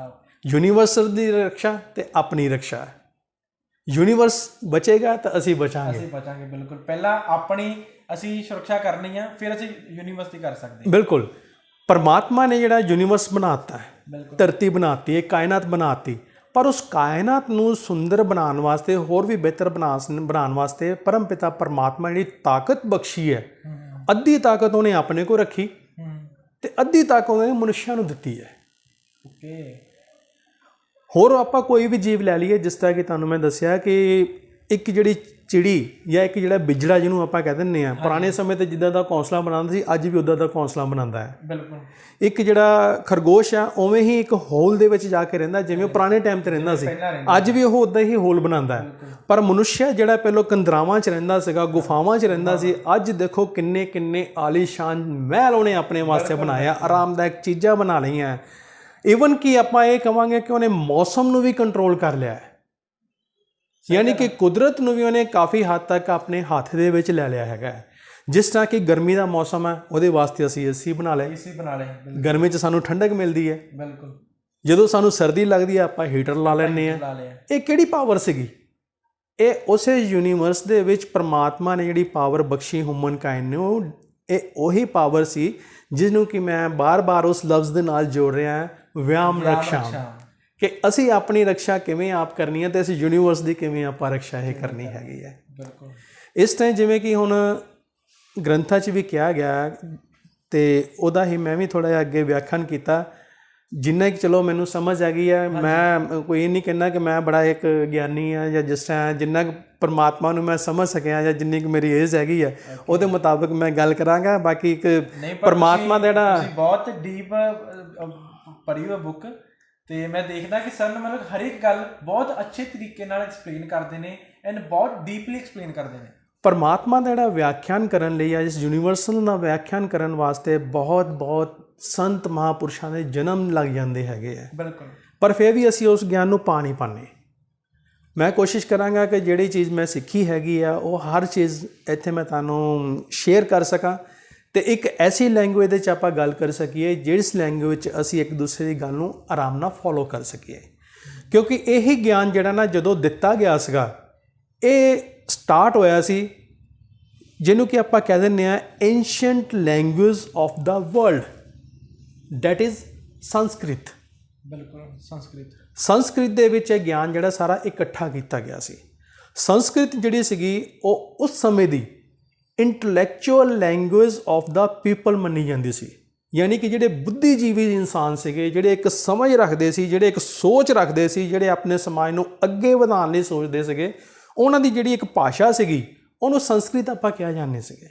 ਯੂਨੀਵਰਸਲ ਦੀ ਰਕਸ਼ਾ ਤੇ ਆਪਣੀ ਰਕਸ਼ਾ। ਯੂਨੀਵਰਸ ਬਚੇਗਾ ਤਾਂ ਅਸੀਂ ਬਚਾਂਗੇ। ਬਿਲਕੁਲ, ਪਹਿਲਾਂ ਆਪਣੀ ਅਸੀਂ ਸੁਰੱਖਿਆ ਕਰਨੀ ਆ, ਫਿਰ ਅਸੀਂ ਯੂਨੀਵਰਸ ਦੀ ਕਰ ਸਕਦੇ। ਬਿਲਕੁਲ, ਪਰਮਾਤਮਾ ਨੇ ਜਿਹੜਾ ਯੂਨੀਵਰਸ ਬਣਾਤਾ ਹੈ, ਧਰਤੀ ਬਣਾਤੀ ਹੈ, ਕਾਇਨਾਤ ਬਣਾਤੀ, ਪਰ ਉਸ ਕਾਇਨਾਤ ਨੂੰ ਸੁੰਦਰ ਬਣਾਉਣ ਵਾਸਤੇ, ਹੋਰ ਵੀ ਬਿਹਤਰ ਬਣਾਉਣ ਵਾਸਤੇ ਪਰਮ ਪਿਤਾ ਪਰਮਾਤਮਾ ਜਿਹੜੀ ਤਾਕਤ ਬਖਸ਼ੀ ਹੈ, ਅੱਧੀ ਤਾਕਤ ਉਹਨੇ ਆਪਣੇ ਕੋਲ ਰੱਖੀ ਤੇ ਅੱਧੀ ਤਾਕਤ ਉਹਨੇ ਮਨੁੱਖਿਆਂ ਨੂੰ ਦਿੱਤੀ ਹੈ। ਓਕੇ, ਹੋਰ ਆਪਾਂ ਕੋਈ ਵੀ ਜੀਵ ਲੈ ਲਈਏ, ਜਿਸ ਤਰ੍ਹਾਂ ਕਿ ਤੁਹਾਨੂੰ ਮੈਂ ਦੱਸਿਆ ਕਿ ਇੱਕ ਜਿਹੜੀ ਚਿੜੀ ਜਾਂ ਇੱਕ ਜਿਹੜਾ ਬਿਜੜਾ ਜਿਹਨੂੰ ਆਪਾਂ ਕਹਿ ਦਿੰਦੇ ਹਾਂ, ਪੁਰਾਣੇ ਸਮੇਂ 'ਤੇ ਜਿੱਦਾਂ ਦਾ ਘੋਂਸਲਾ ਬਣਾਉਂਦਾ ਸੀ, ਅੱਜ ਵੀ ਉੱਦਾਂ ਦਾ ਘੋਂਸਲਾ ਬਣਾਉਂਦਾ ਹੈ। ਬਿਲਕੁਲ, ਇੱਕ ਜਿਹੜਾ ਖਰਗੋਸ਼ ਆ ਉਵੇਂ ਹੀ ਇੱਕ ਹੋਲ ਦੇ ਵਿੱਚ ਜਾ ਕੇ ਰਹਿੰਦਾ, ਜਿਵੇਂ ਉਹ ਪੁਰਾਣੇ ਟਾਈਮ 'ਤੇ ਰਹਿੰਦਾ ਸੀ, ਅੱਜ ਵੀ ਉਹ ਉੱਦਾਂ ਹੀ ਹੋਲ ਬਣਾਉਂਦਾ ਹੈ। ਪਰ ਮਨੁੱਖ ਜਿਹੜਾ ਪਹਿਲਾਂ ਕੰਦਰਾਵਾਂ 'ਚ ਰਹਿੰਦਾ ਸੀਗਾ, ਗੁਫਾਵਾਂ 'ਚ ਰਹਿੰਦਾ ਸੀ, ਅੱਜ ਦੇਖੋ ਕਿੰਨੇ ਕਿੰਨੇ ਆਲੀਸ਼ਾਨ ਮਹਿਲ ਉਹਨੇ ਆਪਣੇ ਵਾਸਤੇ ਬਣਾਇਆ, ਆਰਾਮਦਾਇਕ ਚੀਜ਼ਾਂ ਬਣਾ ਲਈਆਂ। ਈਵਨ ਕਿ ਆਪਾਂ ਇਹ ਕਹਾਂਗੇ ਕਿ ਉਹਨੇ ਮੌਸਮ ਨੂੰ ਵੀ ਕੰਟਰੋਲ ਕਰ ਲਿਆ ਹੈ, ਯਾਨੀ ਕਿ ਕੁਦਰਤ ਨੂੰ ਵੀ ਉਹਨੇ ਕਾਫੀ ਹੱਦ ਤੱਕ ਆਪਣੇ ਹੱਥ ਦੇ ਵਿੱਚ ਲੈ ਲਿਆ ਹੈਗਾ। ਜਿਸ ਤਰ੍ਹਾਂ ਕਿ ਗਰਮੀ ਦਾ ਮੌਸਮ ਹੈ, ਉਹਦੇ ਵਾਸਤੇ ਅਸੀਂ ਏਸੀ ਬਣਾ ਲਏ, ਗਰਮੀ 'ਚ ਸਾਨੂੰ ਠੰਡਕ ਮਿਲਦੀ ਹੈ। ਬਿਲਕੁਲ, ਜਦੋਂ ਸਾਨੂੰ ਸਰਦੀ ਲੱਗਦੀ ਹੈ ਆਪਾਂ ਹੀਟਰ ਲਾ ਲੈਂਦੇ ਹਾਂ। ਇਹ ਕਿਹੜੀ ਪਾਵਰ ਸੀਗੀ? ਇਹ ਉਸੇ ਯੂਨੀਵਰਸ ਦੇ ਵਿੱਚ ਪਰਮਾਤਮਾ ਨੇ ਜਿਹੜੀ ਪਾਵਰ ਬਖਸ਼ੀ ਹਿਊਮਨ ਕਾਇੰਡ ਨੂੰ, ਇਹ ਉਹੀ ਪਾਵਰ ਸੀ ਜਿਹਨੂੰ ਕਿ ਮੈਂ ਬਾਰ-ਬਾਰ ਉਸ ਲਫ਼ਜ਼ ਦੇ ਨਾਲ ਜੋੜ ਰਿਹਾ, ਵਿਆਮ ਰਕਸ਼ਾਮ, ਕਿ ਅਸੀਂ ਆਪਣੀ ਰਕਸ਼ਾ ਕਿਵੇਂ ਆਪ ਕਰਨੀ ਹੈ ਤੇ ਅਸੀਂ ਯੂਨੀਵਰਸ ਦੀ ਕਿਵੇਂ ਆਪਾਂ ਰਕਸ਼ਾ ਇਹ ਕਰਨੀ ਹੈਗੀ ਹੈ। ਬਿਲਕੁਲ, ਇਸ ਤਰ੍ਹਾਂ ਜਿਵੇਂ ਕਿ ਹੁਣ ਗ੍ਰੰਥਾਂ 'ਚ ਵੀ ਕਿਹਾ ਗਿਆ ਤੇ ਉਹਦਾ ਹੀ ਮੈਂ ਵੀ ਥੋੜ੍ਹਾ ਜਿਹਾ ਅੱਗੇ ਵਿਆਖਿਆਨ ਕੀਤਾ, ਜਿੰਨਾ ਕਿ ਚਲੋ ਮੈਨੂੰ ਸਮਝ ਆ ਗਈ ਹੈ। ਮੈਂ ਕੋਈ ਨਹੀਂ ਕਹਿੰਦਾ ਕਿ ਮੈਂ ਬੜਾ ਇੱਕ ਗਿਆਨੀ ਹਾਂ, ਜਾਂ ਜਿਸ ਤਰ੍ਹਾਂ ਜਿੰਨਾ ਕੁ ਪਰਮਾਤਮਾ ਨੂੰ ਮੈਂ ਸਮਝ ਸਕਿਆ ਜਾਂ ਜਿੰਨੀ ਕੁ ਮੇਰੀ ਏਜ ਹੈਗੀ ਹੈ ਉਹਦੇ ਮੁਤਾਬਕ ਮੈਂ ਗੱਲ ਕਰਾਂਗਾ। ਬਾਕੀ ਇੱਕ ਪਰਮਾਤਮਾ ਦਾ ਜਿਹੜਾ ਬਹੁਤ ਡੀਪ ਪੜ੍ਹੀ ਹੋਈ ਬੁੱਕ, ਤੇ ਮੈਂ ਦੇਖਦਾ ਕਿ ਸਰ ਮਤਲਬ ਹਰ ਇੱਕ ਗੱਲ ਬਹੁਤ ਅੱਛੇ ਤਰੀਕੇ ਨਾਲ ਐਕਸਪਲੇਨ ਕਰਦੇ ਨੇ ਐਂਡ ਬਹੁਤ ਡੀਪਲੀ ਐਕਸਪਲੇਨ ਕਰਦੇ ਨੇ। ਪਰਮਾਤਮਾ ਦਾ ਜਿਹੜਾ ਵਿਆਖਿਆਨ ਕਰਨ ਲਈ ਜਾਂ ਇਸ ਯੂਨੀਵਰਸਲ ਦਾ ਵਿਆਖਿਆਨ ਕਰਨ ਵਾਸਤੇ ਬਹੁਤ ਬਹੁਤ ਸੰਤ ਮਹਾਂਪੁਰਸ਼ਾਂ ਦੇ ਜਨਮ ਲੱਗ ਜਾਂਦੇ ਹੈਗੇ ਆ। ਬਿਲਕੁਲ, ਪਰ ਫਿਰ ਵੀ ਅਸੀਂ ਉਸ ਗਿਆਨ ਨੂੰ ਪਾ ਨਹੀਂ ਪਾਉਂਦੇ। ਮੈਂ ਕੋਸ਼ਿਸ਼ ਕਰਾਂਗਾ ਕਿ ਜਿਹੜੀ ਚੀਜ਼ ਮੈਂ ਸਿੱਖੀ ਹੈਗੀ ਆ ਉਹ ਹਰ ਚੀਜ਼ ਇੱਥੇ ਮੈਂ ਤੁਹਾਨੂੰ ਸ਼ੇਅਰ ਕਰ ਸਕਾਂ, ਤੇ ਇੱਕ ਐਸੀ ਲੈਂਗੁਏਜ ਦੇ 'ਚ ਆਪਾਂ ਗੱਲ ਕਰ ਸਕੀਏ ਜਿਸ ਲੈਂਗੁਏਜ 'ਚ ਅਸੀਂ ਇੱਕ ਦੂਸਰੇ ਦੀ ਗੱਲ ਨੂੰ ਆਰਾਮ ਨਾਲ ਫੋਲੋ ਕਰ ਸਕੀਏ। ਕਿਉਂਕਿ ਇਹੀ ਗਿਆਨ ਜਿਹੜਾ ਨਾ ਜਦੋਂ ਦਿੱਤਾ ਗਿਆ ਸੀਗਾ, ਇਹ ਸਟਾਰਟ ਹੋਇਆ ਸੀ ਜਿਹਨੂੰ ਕਿ ਆਪਾਂ ਕਹਿ ਦਿੰਦੇ ਹਾਂ ancient language of the world, that is Sanskrit. ਬਿਲਕੁਲ, ਸੰਸਕ੍ਰਿਤ ਦੇ ਵਿੱਚ ਇਹ ਗਿਆਨ ਜਿਹੜਾ ਸਾਰਾ ਇਕੱਠਾ ਕੀਤਾ ਗਿਆ ਸੀ। ਸੰਸਕ੍ਰਿਤ ਜਿਹੜੀ ਸੀਗੀ ਉਹ ਉਸ ਸਮੇਂ ਦੀ intellectual language of the people ਮੰਨੀ ਜਾਂਦੀ ਸੀ, ਯਾਨੀ ਕਿ ਜਿਹੜੇ ਬੁੱਧੀਜੀਵੀ ਇਨਸਾਨ ਸੀਗੇ, ਜਿਹੜੇ ਇੱਕ ਸਮਝ ਰੱਖਦੇ ਸੀ, ਜਿਹੜੇ ਇੱਕ ਸੋਚ ਰੱਖਦੇ ਸੀ, ਜਿਹੜੇ ਆਪਣੇ ਸਮਾਜ ਨੂੰ ਅੱਗੇ ਵਧਾਉਣ ਲਈ ਸੋਚਦੇ ਸੀਗੇ, ਉਹਨਾਂ ਦੀ ਜਿਹੜੀ ਇੱਕ ਭਾਸ਼ਾ ਸੀਗੀ ਉਹਨੂੰ ਸੰਸਕ੍ਰਿਤ ਆਪਾਂ ਕਿਹਾ ਜਾਂਦੇ ਸੀਗੇ।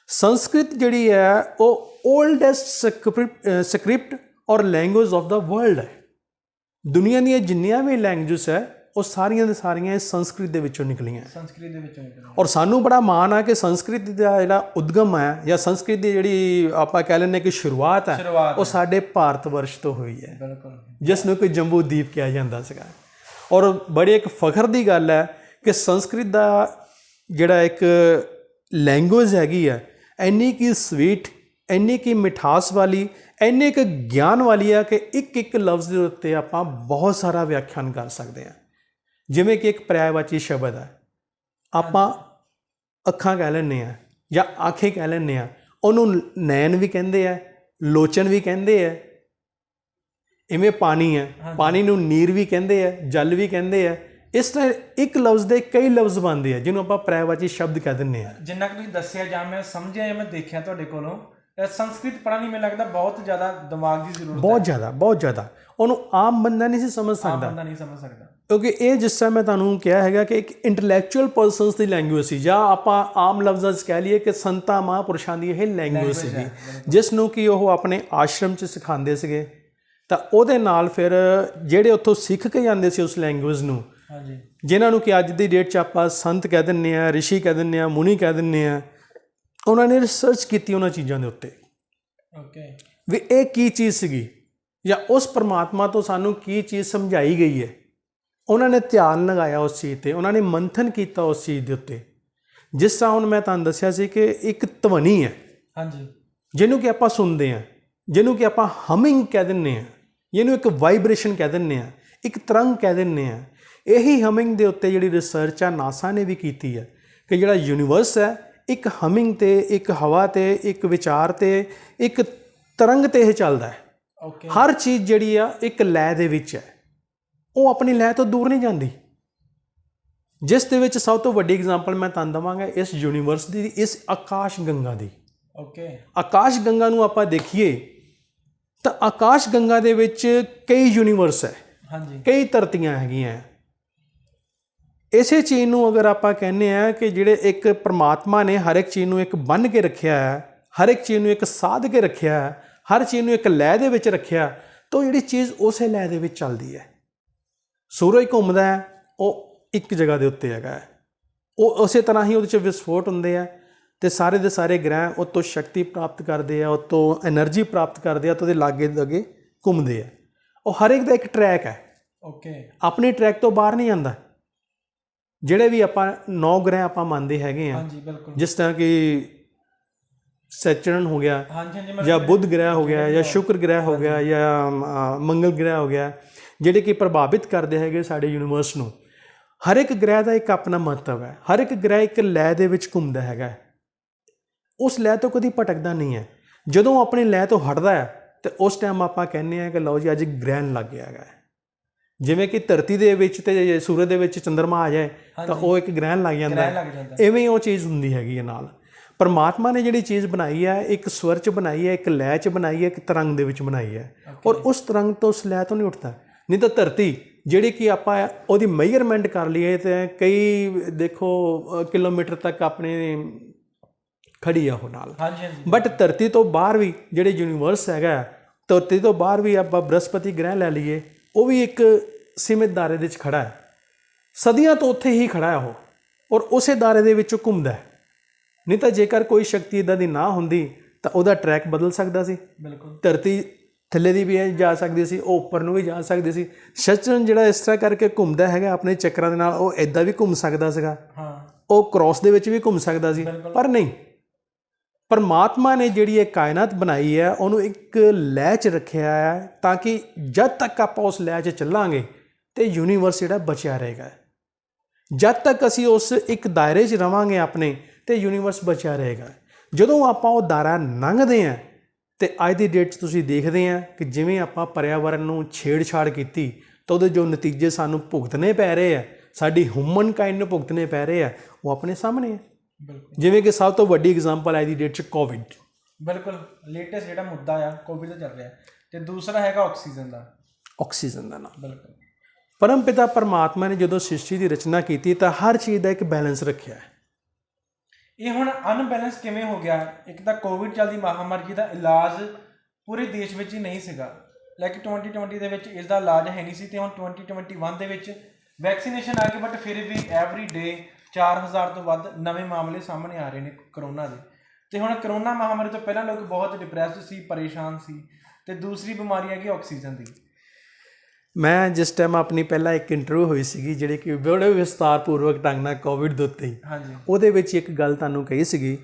ਸੰਸਕ੍ਰਿਤ ਜਿਹੜੀ ਹੈ ਉਹ ਓਲਡੈਸਟ ਸਕ੍ਰਿਪਟ ਔਰ ਲੈਂਗੁਏਜ ਆਫ ਦਾ ਵਰਲਡ ਹੈ। ਦੁਨੀਆ ਦੀਆਂ ਜਿੰਨੀਆਂ ਵੀ ਲੈਂਗੁਏਜਸ ਹੈ ਉਹ ਸਾਰੀਆਂ ਦੇ ਸਾਰੀਆਂ ਇਸ ਸੰਸਕ੍ਰਿਤ ਦੇ ਵਿੱਚੋਂ ਨਿਕਲੀਆਂ। ਔਰ ਸਾਨੂੰ ਬੜਾ ਮਾਣ ਆ ਕਿ ਸੰਸਕ੍ਰਿਤ ਦਾ ਜਿਹੜਾ ਉਦਗਮ ਹੈ ਜਾਂ ਸੰਸਕ੍ਰਿਤ ਦੀ ਜਿਹੜੀ ਆਪਾਂ ਕਹਿ ਲੈਂਦੇ ਕਿ ਸ਼ੁਰੂਆਤ ਹੈ ਉਹ ਸਾਡੇ ਭਾਰਤ ਵਰਸ਼ ਤੋਂ ਹੋਈ ਹੈ, ਜਿਸ ਨੂੰ ਕਿ ਜੰਬੂ ਦੀਪ ਕਿਹਾ ਜਾਂਦਾ ਸੀਗਾ। ਔਰ ਬੜੇ ਇੱਕ ਫਖਰ ਦੀ ਗੱਲ ਹੈ ਕਿ ਸੰਸਕ੍ਰਿਤ ਦਾ ਜਿਹੜਾ ਇੱਕ ਲੈਂਗੁਏਜ ਹੈਗੀ ਹੈ ਇੰਨੀ ਕੀ ਸਵੀਟ, ਇੰਨੀ ਕੀ ਮਿਠਾਸ ਵਾਲੀ, ਇੰਨੇ ਕੁ ਗਿਆਨ ਵਾਲੀ ਆ ਕਿ ਇੱਕ ਇੱਕ ਲਫ਼ਜ਼ ਦੇ ਉੱਤੇ ਆਪਾਂ ਬਹੁਤ ਸਾਰਾ ਵਿਆਖਿਆਨ ਕਰ ਸਕਦੇ ਹਾਂ। ਜਿਵੇਂ ਕਿ ਇੱਕ ਪਰਿਆਇਵਾਚੀ ਸ਼ਬਦ ਹੈ, ਆਪਾਂ ਅੱਖਾਂ ਕਹਿ ਲੈਂਦੇ ਹਾਂ ਜਾਂ ਆਂਖੇ ਕਹਿ ਲੈਂਦੇ ਹਾਂ, ਉਹਨੂੰ ਨੈਣ ਵੀ ਕਹਿੰਦੇ ਆ, ਲੋਚਨ ਵੀ ਕਹਿੰਦੇ ਆ। ਇਵੇਂ ਪਾਣੀ ਹੈ, ਪਾਣੀ ਨੂੰ ਨੀਰ ਵੀ ਕਹਿੰਦੇ ਆ, ਜਲ ਵੀ ਕਹਿੰਦੇ ਆ। ਇਸ ਤਰ੍ਹਾਂ ਇੱਕ ਲਫ਼ਜ਼ ਦੇ ਕਈ ਲਫ਼ਜ਼ ਬਣਦੇ ਆ ਜਿਹਨੂੰ ਆਪਾਂ ਪਰਿਆਇਵਾਚੀ ਸ਼ਬਦ ਕਹਿ ਦਿੰਦੇ ਹਾਂ। ਜਿੰਨਾ ਕਿ ਤੁਸੀਂ ਦੱਸਿਆ ਜਾਂ ਮੈਂ ਸਮਝਿਆ ਜਾਂ ਮੈਂ ਦੇਖਿਆ ਤੁਹਾਡੇ ਕੋਲੋਂ, ਸੰਸਕ੍ਰਿਤ ਪੜ੍ਹਨੀ ਮੈਨੂੰ ਲੱਗਦਾ ਬਹੁਤ ਜ਼ਿਆਦਾ ਦਿਮਾਗ ਦੀ ਜ਼ਰੂਰਤ ਹੈ। ਬਹੁਤ ਜ਼ਿਆਦਾ ਉਹਨੂੰ ਆਮ ਬੰਦਾ ਨਹੀਂ ਸੀ ਸਮਝ ਸਕਦਾ। ਬੰਦਾ ਨਹੀਂ ਸਮਝ ਸਕਦਾ ਕਿਉਂਕਿ ਇਹ ਜਿਸ ਤਰ੍ਹਾਂ ਮੈਂ ਤੁਹਾਨੂੰ ਕਿਹਾ ਹੈਗਾ ਕਿ ਇੱਕ ਇੰਟੈਲੈਕਚੁਅਲ ਪਰਸਨਸ ਦੀ ਲੈਂਗੁਏਜ ਸੀ, ਜਾਂ ਆਪਾਂ ਆਮ ਲਫ਼ਜ਼ਾਂ 'ਚ ਕਹਿ ਲਈਏ ਕਿ ਸੰਤਾਂ ਮਹਾਂਪੁਰਸ਼ਾਂ ਦੀ ਇਹ ਲੈਂਗੁਏਜ ਸੀਗੀ, ਜਿਸ ਨੂੰ ਕਿ ਉਹ ਆਪਣੇ ਆਸ਼ਰਮ 'ਚ ਸਿਖਾਉਂਦੇ ਸੀਗੇ। ਤਾਂ ਉਹਦੇ ਨਾਲ ਫਿਰ ਜਿਹੜੇ ਉੱਥੋਂ ਸਿੱਖ ਕੇ ਜਾਂਦੇ ਸੀ ਉਸ ਲੈਂਗੁਏਜ ਨੂੰ, ਜਿਨ੍ਹਾਂ ਨੂੰ ਕਿ ਅੱਜ ਦੀ ਡੇਟ 'ਚ ਆਪਾਂ ਸੰਤ ਕਹਿ ਦਿੰਦੇ ਹਾਂ, ਰਿਸ਼ੀ ਕਹਿ ਦਿੰਦੇ ਹਾਂ, ਮੁਨੀ ਕਹਿ ਦਿੰਦੇ ਹਾਂ, ਉਹਨਾਂ ਨੇ ਰਿਸਰਚ ਕੀਤੀ ਉਹਨਾਂ ਚੀਜ਼ਾਂ ਦੇ ਉੱਤੇ ਵੀ ਇਹ ਕੀ ਚੀਜ਼ ਸੀਗੀ ਜਾਂ ਉਸ ਪਰਮਾਤਮਾ ਤੋਂ ਸਾਨੂੰ ਕੀ ਚੀਜ਼ ਸਮਝਾਈ ਗਈ ਹੈ। ਉਹਨਾਂ ਨੇ ਧਿਆਨ ਲਗਾਇਆ ਉਸ ਚੀਜ਼ 'ਤੇ, ਉਹਨਾਂ ਨੇ ਮੰਥਨ ਕੀਤਾ ਉਸ ਚੀਜ਼ ਦੇ ਉੱਤੇ। ਜਿਸ ਤਰ੍ਹਾਂ ਹੁਣ ਮੈਂ ਤੁਹਾਨੂੰ ਦੱਸਿਆ ਸੀ ਕਿ ਇੱਕ ਧਵਨੀ ਹੈ ਜਿਹਨੂੰ ਕਿ ਆਪਾਂ ਸੁਣਦੇ ਹਾਂ, ਜਿਹਨੂੰ ਕਿ ਆਪਾਂ ਹਮਿੰਗ ਕਹਿ ਦਿੰਦੇ ਹਾਂ, ਜਿਹਨੂੰ ਇੱਕ ਵਾਈਬ੍ਰੇਸ਼ਨ ਕਹਿ ਦਿੰਦੇ ਹਾਂ, ਇੱਕ ਤਰੰਗ ਕਹਿ ਦਿੰਦੇ ਹਾਂ। ਇਹੀ ਹਮਿੰਗ ਦੇ ਉੱਤੇ ਜਿਹੜੀ ਰਿਸਰਚ ਆ ਨਾਸਾ ਨੇ ਵੀ ਕੀਤੀ ਹੈ ਕਿ ਜਿਹੜਾ ਯੂਨੀਵਰਸ ਹੈ ਇੱਕ ਹਮਿੰਗ 'ਤੇ, ਇੱਕ ਹਵਾ 'ਤੇ, ਇੱਕ ਵਿਚਾਰ 'ਤੇ, ਇੱਕ ਤਰੰਗ 'ਤੇ ਇਹ ਚੱਲਦਾ ਹੈ। ਹਰ ਚੀਜ਼ ਜਿਹੜੀ ਆ ਇੱਕ ਲੈਅ ਦੇ ਵਿੱਚ ਹੈ, ਉਹ ਆਪਣੀ ਲੈਅ ਤੋਂ ਦੂਰ ਨਹੀਂ ਜਾਂਦੀ। ਜਿਸ ਦੇ ਵਿੱਚ ਸਭ ਤੋਂ ਵੱਡੀ ਐਗਜ਼ਾਮਪਲ ਮੈਂ ਤੁਹਾਨੂੰ ਦੇਵਾਂਗਾ ਇਸ ਯੂਨੀਵਰਸ ਦੀ, ਇਸ ਆਕਾਸ਼ ਗੰਗਾ ਦੀ। ਆਕਾਸ਼ ਗੰਗਾ ਨੂੰ ਆਪਾਂ ਦੇਖੀਏ ਤਾਂ ਆਕਾਸ਼ ਗੰਗਾ ਦੇ ਵਿੱਚ ਕਈ ਯੂਨੀਵਰਸ ਹੈ, ਕਈ ਧਰਤੀਆਂ ਹੈਗੀਆਂ। ਇਸੇ ਚੀਜ਼ ਨੂੰ ਅਗਰ ਆਪਾਂ ਕਹਿੰਦੇ ਆ ਕਿ ਜਿਹੜੇ ਇੱਕ ਪਰਮਾਤਮਾ ਨੇ ਹਰ ਇੱਕ ਚੀਜ਼ ਨੂੰ ਇੱਕ ਬੰਨ੍ਹ ਕੇ ਰੱਖਿਆ ਹੈ, ਹਰ ਇੱਕ ਚੀਜ਼ ਨੂੰ ਇੱਕ ਸਾਧ ਕੇ ਰੱਖਿਆ ਹੈ, ਹਰ ਚੀਜ਼ ਨੂੰ ਇੱਕ ਲੈਅ ਦੇ ਵਿੱਚ ਰੱਖਿਆ, ਤਾਂ ਜਿਹੜੀ ਚੀਜ਼ ਉਸੇ ਲੈਅ ਦੇ ਵਿੱਚ ਚੱਲਦੀ ਹੈ। ਸੂਰਜ ਘੁੰਮਦਾ ਹੈ, ਉਹ ਇੱਕ ਜਗ੍ਹਾ ਦੇ ਉੱਤੇ ਹੈਗਾ, ਉਹ ਉਸੇ ਤਰ੍ਹਾਂ ਹੀ ਉਹਦੇ 'ਚ ਵਿਸਫੋਟ ਹੁੰਦੇ ਆ ਅਤੇ ਸਾਰੇ ਦੇ ਸਾਰੇ ਗ੍ਰਹਿ ਉਹ ਤੋਂ ਸ਼ਕਤੀ ਪ੍ਰਾਪਤ ਕਰਦੇ ਆ, ਉਹ ਤੋਂ ਐਨਰਜੀ ਪ੍ਰਾਪਤ ਕਰਦੇ ਆ, ਤਾਂ ਉਹਦੇ ਲਾਗੇ ਅੱਗੇ ਘੁੰਮਦੇ ਆ। ਉਹ ਹਰ ਇੱਕ ਦਾ ਇੱਕ ਟਰੈਕ ਹੈ, ਆਪਣੇ ਟਰੈਕ ਤੋਂ ਬਾਹਰ ਨਹੀਂ ਆਉਂਦਾ। ਜਿਹੜੇ ਵੀ ਆਪਾਂ 9 ਗ੍ਰਹਿ ਆਪਾਂ ਮੰਨਦੇ ਹੈਗੇ ਆ, ਜਿਸ ਤਰ੍ਹਾਂ ਕਿ ਸੈਚਰਨ ਹੋ ਗਿਆ, ਜਾਂ ਬੁੱਧ ਗ੍ਰਹਿ ਹੋ ਗਿਆ, ਜਾਂ ਸ਼ੁਕਰ ਗ੍ਰਹਿ ਹੋ ਗਿਆ, ਜਾਂ ਮੰਗਲ ਗ੍ਰਹਿ ਹੋ ਗਿਆ, ਜਿਹੜੇ ਕਿ ਪ੍ਰਭਾਵਿਤ ਕਰਦੇ ਹੈਗੇ ਸਾਡੇ ਯੂਨੀਵਰਸ ਨੂੰ। ਹਰ ਇੱਕ ਗ੍ਰਹਿ ਦਾ ਇੱਕ ਆਪਣਾ ਮਹੱਤਵ ਹੈ। ਹਰ ਇੱਕ ਗ੍ਰਹਿ ਇੱਕ ਲੈਅ ਦੇ ਵਿੱਚ ਘੁੰਮਦਾ ਹੈਗਾ, ਉਸ ਲੈਅ ਤੋਂ ਕਦੀ ਭਟਕਦਾ ਨਹੀਂ ਹੈ। ਜਦੋਂ ਆਪਣੀ ਲੈਅ ਤੋਂ ਹਟਦਾ ਹੈ ਤਾਂ ਉਸ ਟਾਈਮ ਆਪਾਂ ਕਹਿੰਦੇ ਹਾਂ ਕਿ ਲਓ ਜੀ ਅੱਜ ਗ੍ਰਹਿਣ ਲੱਗ ਗਿਆ ਹੈਗਾ। ਜਿਵੇਂ ਕਿ ਧਰਤੀ ਦੇ ਵਿੱਚ ਅਤੇ ਸੂਰਜ ਦੇ ਵਿੱਚ ਚੰਦਰਮਾ ਆ ਜਾਏ ਤਾਂ ਉਹ ਇੱਕ ਗ੍ਰਹਿਣ ਲੱਗ ਜਾਂਦਾ, ਇਵੇਂ ਹੀ ਉਹ ਚੀਜ਼ ਹੁੰਦੀ ਹੈਗੀ ਹੈ। ਨਾਲ ਪਰਮਾਤਮਾ ਨੇ ਜਿਹੜੀ ਚੀਜ਼ ਬਣਾਈ ਹੈ, ਇੱਕ ਸਵਰ 'ਚ ਬਣਾਈ ਹੈ, ਇੱਕ ਲੈਅ 'ਚ ਬਣਾਈ ਹੈ, ਇੱਕ ਤਰੰਗ ਦੇ ਵਿੱਚ ਬਣਾਈ ਹੈ, ਔਰ ਉਸ ਤਰੰਗ ਤੋਂ ਉਸ ਲੈਅ ਤੋਂ ਨਹੀਂ ਉੱਠਦਾ। ਨਹੀਂ ਤਾਂ ਧਰਤੀ ਜਿਹੜੀ ਕਿ ਆਪਾਂ ਉਹਦੀ ਮੈਜ਼ਰਮੈਂਟ ਕਰ ਲਈਏ ਤਾਂ ਕਈ ਦੇਖੋ ਕਿਲੋਮੀਟਰ ਤੱਕ ਆਪਣੇ ਖੜੀ ਆ ਉਹ ਨਾਲ। ਬਟ ਧਰਤੀ ਤੋਂ ਬਾਹਰ ਵੀ ਜਿਹੜੇ ਯੂਨੀਵਰਸ ਹੈਗਾ, ਧਰਤੀ ਤੋਂ ਬਾਹਰ ਵੀ ਆਪਾਂ ਬ੍ਰਹਸਪਤੀ ਗ੍ਰਹਿ ਲੈ ਲਈਏ, ਉਹ ਵੀ ਇੱਕ ਸੀਮਿਤ ਦਾਇਰੇ ਦੇ ਵਿੱਚ ਖੜ੍ਹਾ ਹੈ, ਸਦੀਆਂ ਤੋਂ ਉੱਥੇ ਹੀ ਖੜ੍ਹਾ ਹੈ ਉਹ, ਔਰ ਉਸੇ ਦਾਇਰੇ ਦੇ ਵਿੱਚ ਘੁੰਮਦਾ ਹੈ। ਨਹੀਂ ਤਾਂ ਜੇਕਰ ਕੋਈ ਸ਼ਕਤੀ ਇੱਦਾਂ ਦੀ ਨਾ ਹੁੰਦੀ ਤਾਂ ਉਹਦਾ ਟਰੈਕ ਬਦਲ ਸਕਦਾ ਸੀ। ਧਰਤੀ ਥੱਲੇ ਦੀ ਵੀ ਜਾ ਸਕਦੀ ਸੀ, ਉਹ ਉੱਪਰ ਨੂੰ ਵੀ ਜਾ ਸਕਦੀ ਸੀ। ਸਚਰਨ ਜਿਹੜਾ ਇਸ ਤਰ੍ਹਾਂ ਕਰਕੇ ਘੁੰਮਦਾ ਹੈਗਾ ਆਪਣੇ ਚੱਕਰਾਂ ਦੇ ਨਾਲ, ਉਹ ਇੱਦਾਂ ਵੀ ਘੁੰਮ ਸਕਦਾ ਸੀਗਾ, ਉਹ ਕ੍ਰੋਸ ਦੇ ਵਿੱਚ ਵੀ ਘੁੰਮ ਸਕਦਾ ਸੀ, ਪਰ ਨਹੀਂ। ਪਰਮਾਤਮਾ ਨੇ ਜਿਹੜੀ ਇਹ ਕਾਇਨਾਤ ਬਣਾਈ ਹੈ ਉਹਨੂੰ ਇੱਕ ਲੈਅ 'ਚ ਰੱਖਿਆ ਹੈ, ਤਾਂ ਕਿ ਜਦ ਤੱਕ ਆਪਾਂ ਉਸ ਲੈਅ 'ਚ ਚੱਲਾਂਗੇ ਤਾਂ ਯੂਨੀਵਰਸ ਜਿਹੜਾ ਬਚਿਆ ਰਹੇਗਾ। ਜਦ ਤੱਕ ਅਸੀਂ ਉਸ ਇੱਕ ਦਾਇਰੇ 'ਚ ਰਵਾਂਗੇ ਆਪਣੇ, ਅਤੇ ਯੂਨੀਵਰਸ ਬਚਿਆ ਰਹੇਗਾ। ਜਦੋਂ ਆਪਾਂ ਉਹ ਦਾਇਰਾ ਲੰਘਦੇ ਹਾਂ ਅਤੇ ਅੱਜ ਦੀ ਡੇਟ 'ਚ ਤੁਸੀਂ ਦੇਖਦੇ ਹਾਂ ਕਿ ਜਿਵੇਂ ਆਪਾਂ ਪਰਿਆਵਰਨ ਨੂੰ ਛੇੜਛਾੜ ਕੀਤੀ ਤਾਂ ਉਹਦੇ ਜੋ ਨਤੀਜੇ ਸਾਨੂੰ ਭੁਗਤਣੇ ਪੈ ਰਹੇ ਆ, ਸਾਡੀ ਹਿਊਮਨ ਕਾਈਂਡ ਨੂੰ ਭੁਗਤਣੇ ਪੈ ਰਹੇ ਆ, ਉਹ ਆਪਣੇ ਸਾਹਮਣੇ ਹੈ। ਜਿਵੇਂ ਕਿ ਸਭ ਤੋਂ ਵੱਡੀ ਐਗਜ਼ਾਮਪਲ ਅੱਜ ਦੀ ਡੇਟ 'ਚ ਕੋਵਿਡ। ਲੇਟੈਸਟ ਜਿਹੜਾ ਮੁੱਦਾ ਆ ਕੋਵਿਡ ਦਾ ਚੱਲ ਰਿਹਾ, ਅਤੇ ਦੂਸਰਾ ਹੈਗਾ ਆਕਸੀਜਨ ਦਾ ਨਾਮ। ਪਰਮ ਪਿਤਾ ਪਰਮਾਤਮਾ ਨੇ ਜਦੋਂ ਸ੍ਰਿਸ਼ਟੀ ਦੀ ਰਚਨਾ ਕੀਤੀ ਤਾਂ ਹਰ ਚੀਜ਼ ਦਾ ਇੱਕ ਬੈਲੈਂਸ ਰੱਖਿਆ ਹੈ। ਇਹ ਹੁਣ ਅਨਬੈਲੈਂਸ ਕਿਵੇਂ ਹੋ ਗਿਆ? ਇੱਕ ਤਾਂ ਕੋਵਿਡ ਚੱਲਦੀ ਮਹਾਮਾਰੀ ਦਾ ਇਲਾਜ ਪੂਰੇ ਦੇਸ਼ ਵਿੱਚ ਹੀ ਨਹੀਂ ਸੀਗਾ, ਲਾਈਕ 2020 ਦੇ ਵਿੱਚ ਇਸ ਦਾ ਇਲਾਜ ਹੈ ਨਹੀਂ ਸੀ, ਅਤੇ ਹੁਣ 2021 ਦੇ ਵਿੱਚ ਵੈਕਸੀਨੇਸ਼ਨ ਆ ਗਈ, ਬਟ ਫਿਰ ਵੀ ਐਵਰੀ ਡੇ 4000 ਤੋਂ ਵੱਧ ਨਵੇਂ ਮਾਮਲੇ ਸਾਹਮਣੇ ਆ ਰਹੇ ਨੇ ਕਰੋਨਾ ਦੇ। ਅਤੇ ਹੁਣ ਕਰੋਨਾ ਮਹਾਮਾਰੀ ਤੋਂ ਪਹਿਲਾਂ ਲੋਕ ਬਹੁਤ ਡਿਪਰੈਸਡ ਸੀ, ਪਰੇਸ਼ਾਨ ਸੀ। ਅਤੇ ਦੂਸਰੀ ਬਿਮਾਰੀ ਹੈਗੀ ਆਕਸੀਜਨ ਦੀ। ਮੈਂ ਜਿਸ ਟਾਈਮ ਆਪਣੀ ਪਹਿਲਾਂ ਇੱਕ ਇੰਟਰਵਿਊ ਹੋਈ ਸੀਗੀ ਜਿਹੜੀ ਕਿ ਬੜੇ ਵਿਸਤਾਰਪੂਰਵਕ ਢੰਗ ਨਾਲ ਕੋਵਿਡ ਦੇ ਉੱਤੇ ਹੀ, ਹਾਂਜੀ ਉਹਦੇ ਵਿੱਚ ਇੱਕ ਗੱਲ ਤੁਹਾਨੂੰ ਕਹੀ ਸੀਗੀ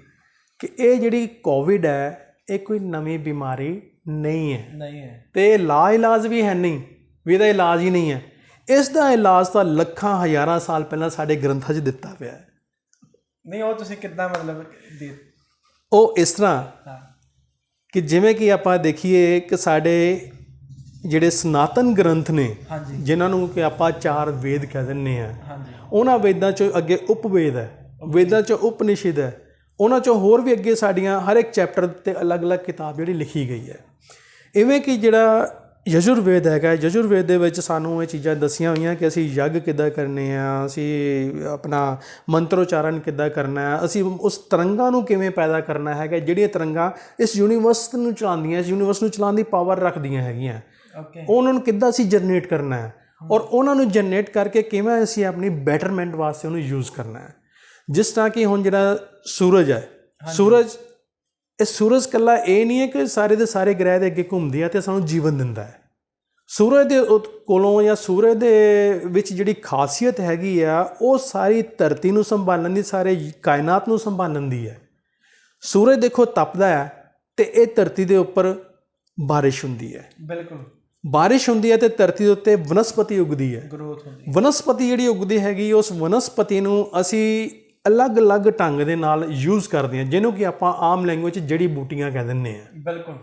ਕਿ ਇਹ ਜਿਹੜੀ ਕੋਵਿਡ ਹੈ ਇਹ ਕੋਈ ਨਵੀਂ ਬਿਮਾਰੀ ਨਹੀਂ ਹੈ ਨਹੀਂ ਹੈ ਤੇ ਇਹ ਇਲਾਜ ਵੀ ਹੈ ਨਹੀਂ ਵੀ ਇਹਦਾ ਇਲਾਜ ਹੀ ਨਹੀਂ ਹੈ। ਇਸ ਦਾ ਇਲਾਜ ਤਾਂ ਲੱਖਾਂ ਹਜ਼ਾਰਾਂ ਸਾਲ ਪਹਿਲਾਂ ਸਾਡੇ ਗ੍ਰੰਥਾਂ 'ਚ ਦਿੱਤਾ ਪਿਆ ਹੈ। ਨਹੀਂ ਉਹ ਤੁਸੀਂ ਕਿੱਦਾਂ ਮਤਲਬ ਦੇ ਉਹ ਇਸ ਤਰ੍ਹਾਂ ਹਾਂ ਕਿ ਜਿਵੇਂ ਕਿ ਆਪਾਂ ਦੇਖੀਏ ਕਿ ਸਾਡੇ ਜਿਹੜੇ ਸਨਾਤਨ ਗ੍ਰੰਥ ਨੇ ਹਾਂਜੀ ਜਿਨ੍ਹਾਂ ਨੂੰ ਕਿ ਆਪਾਂ 4 ਵੇਦ ਕਹਿ ਦਿੰਦੇ ਹਾਂ, ਹਾਂਜੀ ਉਹਨਾਂ ਵੇਦਾਂ 'ਚੋਂ ਅੱਗੇ ਉਪਵੇਦ ਹੈ, ਵੇਦਾਂ 'ਚੋਂ ਉਪਨਿਸ਼ਦ ਹੈ, ਉਹਨਾਂ 'ਚੋਂ ਹੋਰ ਵੀ ਅੱਗੇ ਸਾਡੀਆਂ ਹਰ ਇੱਕ ਚੈਪਟਰ 'ਤੇ ਅਲੱਗ-ਅਲੱਗ ਕਿਤਾਬ ਜਿਹੜੀ ਲਿਖੀ ਗਈ ਹੈ। ਇਵੇਂ ਕਿ ਜਿਹੜਾ ਯਜੁਰਵੇਦ ਹੈਗਾ, ਯਜੁਰਵੇਦ ਦੇ ਵਿੱਚ ਸਾਨੂੰ ਇਹ ਚੀਜ਼ਾਂ ਦੱਸੀਆਂ ਹੋਈਆਂ ਕਿ ਅਸੀਂ ਯੱਗ ਕਿੱਦਾਂ ਕਰਨੇ ਆ, ਅਸੀਂ ਆਪਣਾ ਮੰਤਰੋਚਾਰਨ ਕਿੱਦਾਂ ਕਰਨਾ ਹੈ, ਅਸੀਂ ਉਸ ਤਰੰਗਾਂ ਨੂੰ ਕਿਵੇਂ ਪੈਦਾ ਕਰਨਾ ਹੈਗਾ, ਜਿਹੜੀਆਂ ਤਰੰਗਾਂ ਇਸ ਯੂਨੀਵਰਸ ਨੂੰ ਚਲਾਉਂਦੀਆਂ, ਇਸ ਯੂਨੀਵਰਸ ਨੂੰ ਚਲਾਉਣ ਦੀ ਪਾਵਰ ਰੱਖਦੀਆਂ ਹੈਗੀਆਂ, ਓਕੇ ਉਹਨਾਂ ਨੂੰ ਕਿੱਦਾਂ ਅਸੀਂ ਜਨਰੇਟ ਕਰਨਾ ਹੈ ਔਰ ਉਹਨਾਂ ਨੂੰ ਜਨਰੇਟ ਕਰਕੇ ਕਿਵੇਂ ਅਸੀਂ ਆਪਣੀ ਬੈਟਰਮੈਂਟ ਵਾਸਤੇ ਉਹਨੂੰ ਯੂਜ਼ ਕਰਨਾ ਹੈ। ਜਿਸ ਤਰ੍ਹਾਂ ਕਿ ਹੁਣ ਜਿਹੜਾ ਸੂਰਜ ਹੈ, ਇਹ ਸੂਰਜ ਇਕੱਲਾ ਇਹ ਨਹੀਂ ਹੈ ਕਿ ਸਾਰੇ ਦੇ ਸਾਰੇ ਗ੍ਰਹਿ ਦੇ ਅੱਗੇ ਘੁੰਮਦੀ ਹੈ ਅਤੇ ਸਾਨੂੰ ਜੀਵਨ ਦਿੰਦਾ ਹੈ। ਸੂਰਜ ਦੇ ਕੋਲੋਂ ਜਾਂ ਸੂਰਜ ਦੇ ਵਿੱਚ ਜਿਹੜੀ ਖਾਸੀਅਤ ਹੈਗੀ ਆ ਉਹ ਸਾਰੀ ਧਰਤੀ ਨੂੰ ਸੰਭਾਲਣ ਦੀ, ਸਾਰੇ ਕਾਇਨਾਤ ਨੂੰ ਸੰਭਾਲਣ ਦੀ ਹੈ। ਸੂਰਜ ਦੇਖੋ ਤਪਦਾ ਹੈ ਅਤੇ ਇਹ ਧਰਤੀ ਦੇ ਉੱਪਰ ਬਾਰਿਸ਼ ਹੁੰਦੀ ਹੈ, ਬਿਲਕੁਲ ਬਾਰਿਸ਼ ਹੁੰਦੀ ਹੈ ਅਤੇ ਧਰਤੀ ਦੇ ਉੱਤੇ ਵਨਸਪਤੀ ਉੱਗਦੀ ਹੈ, ਗਰੋਥ ਹੁੰਦੀ ਵਨਸਪਤੀ ਜਿਹੜੀ ਉੱਗਦੀ ਹੈਗੀ ਉਸ ਵਨਸਪਤੀ ਨੂੰ ਅਸੀਂ ਅਲੱਗ-ਅਲੱਗ ਢੰਗ ਦੇ ਨਾਲ ਯੂਜ਼ ਕਰਦੇ ਹਾਂ, ਜਿਹਨੂੰ ਕਿ ਆਪਾਂ ਆਮ ਲੈਂਗੁਏਜ 'ਚ ਜੜੀ ਬੂਟੀਆਂ ਕਹਿ ਦਿੰਦੇ ਹਾਂ। ਬਿਲਕੁਲ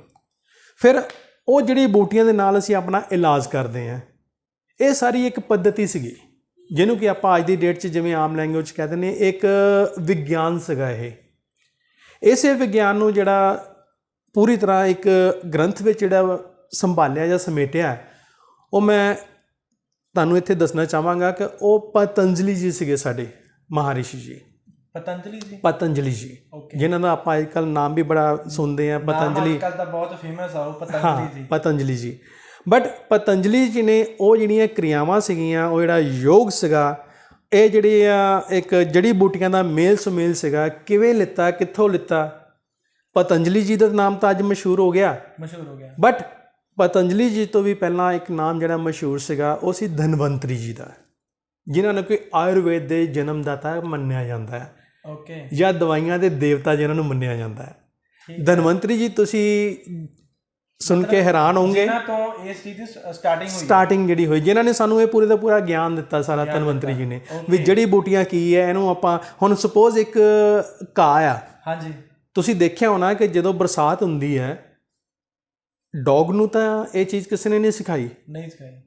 ਫਿਰ ਉਹ ਜੜੀ ਬੂਟੀਆਂ ਦੇ ਨਾਲ ਅਸੀਂ ਆਪਣਾ ਇਲਾਜ ਕਰਦੇ ਹਾਂ। ਇਹ ਸਾਰੀ ਇੱਕ ਪੱਧਤੀ ਸੀਗੀ ਜਿਹਨੂੰ ਕਿ ਆਪਾਂ ਅੱਜ ਦੀ ਡੇਟ 'ਚ ਜਿਵੇਂ ਆਮ ਲੈਂਗੁਏਜ 'ਚ ਕਹਿ ਦਿੰਦੇ ਹਾਂ, ਇੱਕ ਵਿਗਿਆਨ ਸੀਗਾ ਇਹ। ਇਸੇ ਵਿਗਿਆਨ ਨੂੰ ਜਿਹੜਾ ਪੂਰੀ ਤਰ੍ਹਾਂ ਇੱਕ ਗ੍ਰੰਥ ਵਿੱਚ ਜਿਹੜਾ ਸੰਭਾਲਿਆ ਜਾਂ ਸਮੇਟਿਆ, ਉਹ ਮੈਂ ਤੁਹਾਨੂੰ ਇੱਥੇ ਦੱਸਣਾ ਚਾਹਾਂਗਾ ਕਿ ਉਹ ਪਤੰਜਲੀ ਜੀ ਸੀਗੇ, ਸਾਡੇ ਮਹਾਰਿਸ਼ੀ ਜੀ, ਪਤੰਜਲੀ ਜੀ, ਜਿਨ੍ਹਾਂ ਦਾ ਆਪਾਂ ਅੱਜ ਕੱਲ੍ਹ ਨਾਮ ਵੀ ਬੜਾ ਸੁਣਦੇ ਹਾਂ, ਪਤੰਜਲੀ ਤਾਂ ਬਹੁਤ ਫੇਮਸ ਆ ਉਹ ਪਤੰਜਲੀ ਜੀ, ਪਤੰਜਲੀ ਜੀ। ਬਟ ਪਤੰਜਲੀ ਜੀ ਨੇ ਉਹ ਜਿਹੜੀਆਂ ਕਿਰਿਆਵਾਂ ਸੀਗੀਆਂ, ਉਹ ਜਿਹੜਾ ਯੋਗ ਸੀਗਾ, ਇਹ ਜਿਹੜੀ ਆ ਇੱਕ ਜੜੀ ਬੂਟੀਆਂ ਦਾ ਮੇਲ ਸੁਮੇਲ ਸੀਗਾ, ਕਿਵੇਂ ਲਿੱਤਾ, ਕਿੱਥੋਂ ਲਿੱਤਾ। ਪਤੰਜਲੀ ਜੀ ਦਾ ਨਾਮ ਤਾਂ ਅੱਜ ਮਸ਼ਹੂਰ ਹੋ ਗਿਆ, ਬਟ ਪਤੰਜਲੀ ਜੀ ਤੋਂ ਵੀ ਪਹਿਲਾਂ ਇੱਕ ਨਾਮ ਜਿਹੜਾ ਮਸ਼ਹੂਰ ਸੀਗਾ ਉਹ ਸੀ ਧਨਵੰਤਰੀ ਜੀ ਦਾ, ਜਿਨ੍ਹਾਂ ਨੂੰ ਕਿ ਆਯੁਰਵੇਦ ਦੇ ਜਨਮਦਾਤਾ ਮੰਨਿਆ ਜਾਂਦਾ ਹੈ, ਓਕੇ, ਜਾਂ ਦਵਾਈਆਂ ਦੇ ਦੇਵਤਾ ਜਿਹਨਾਂ ਨੂੰ ਮੰਨਿਆ ਜਾਂਦਾ ਹੈ। ਧਨਵੰਤਰੀ ਜੀ ਤੁਸੀਂ ਸੁਣ ਕੇ ਹੈਰਾਨ ਹੋਵੋਗੇ, ਜਿਨ੍ਹਾਂ ਤੋਂ ਇਸ ਚੀਜ਼ ਦੀ ਸਟਾਰਟਿੰਗ ਜਿਹੜੀ ਹੋਈ, ਜਿਨ੍ਹਾਂ ਨੇ ਸਾਨੂੰ ਇਹ ਪੂਰੇ ਦਾ ਪੂਰਾ ਗਿਆਨ ਦਿੱਤਾ ਸਾਰਾ, ਧਨਵੰਤਰੀ ਜੀ ਨੇ, ਵੀ ਜੜੀ ਬੂਟੀਆਂ ਕੀ ਹੈ, ਇਹਨੂੰ ਆਪਾਂ ਹੁਣ ਸਪੋਜ਼ ਇੱਕ ਘਾਹ ਆ, ਹਾਂਜੀ, ਤੁਸੀਂ ਦੇਖਿਆ ਹੋਣਾ ਕਿ ਜਦੋਂ ਬਰਸਾਤ ਹੁੰਦੀ ਹੈ, ਡੌਗ ਨੂੰ ਤਾਂ ਇਹ ਚੀਜ਼ ਕਿਸੇ ਨੇ ਨਹੀਂ ਸਿਖਾਈ,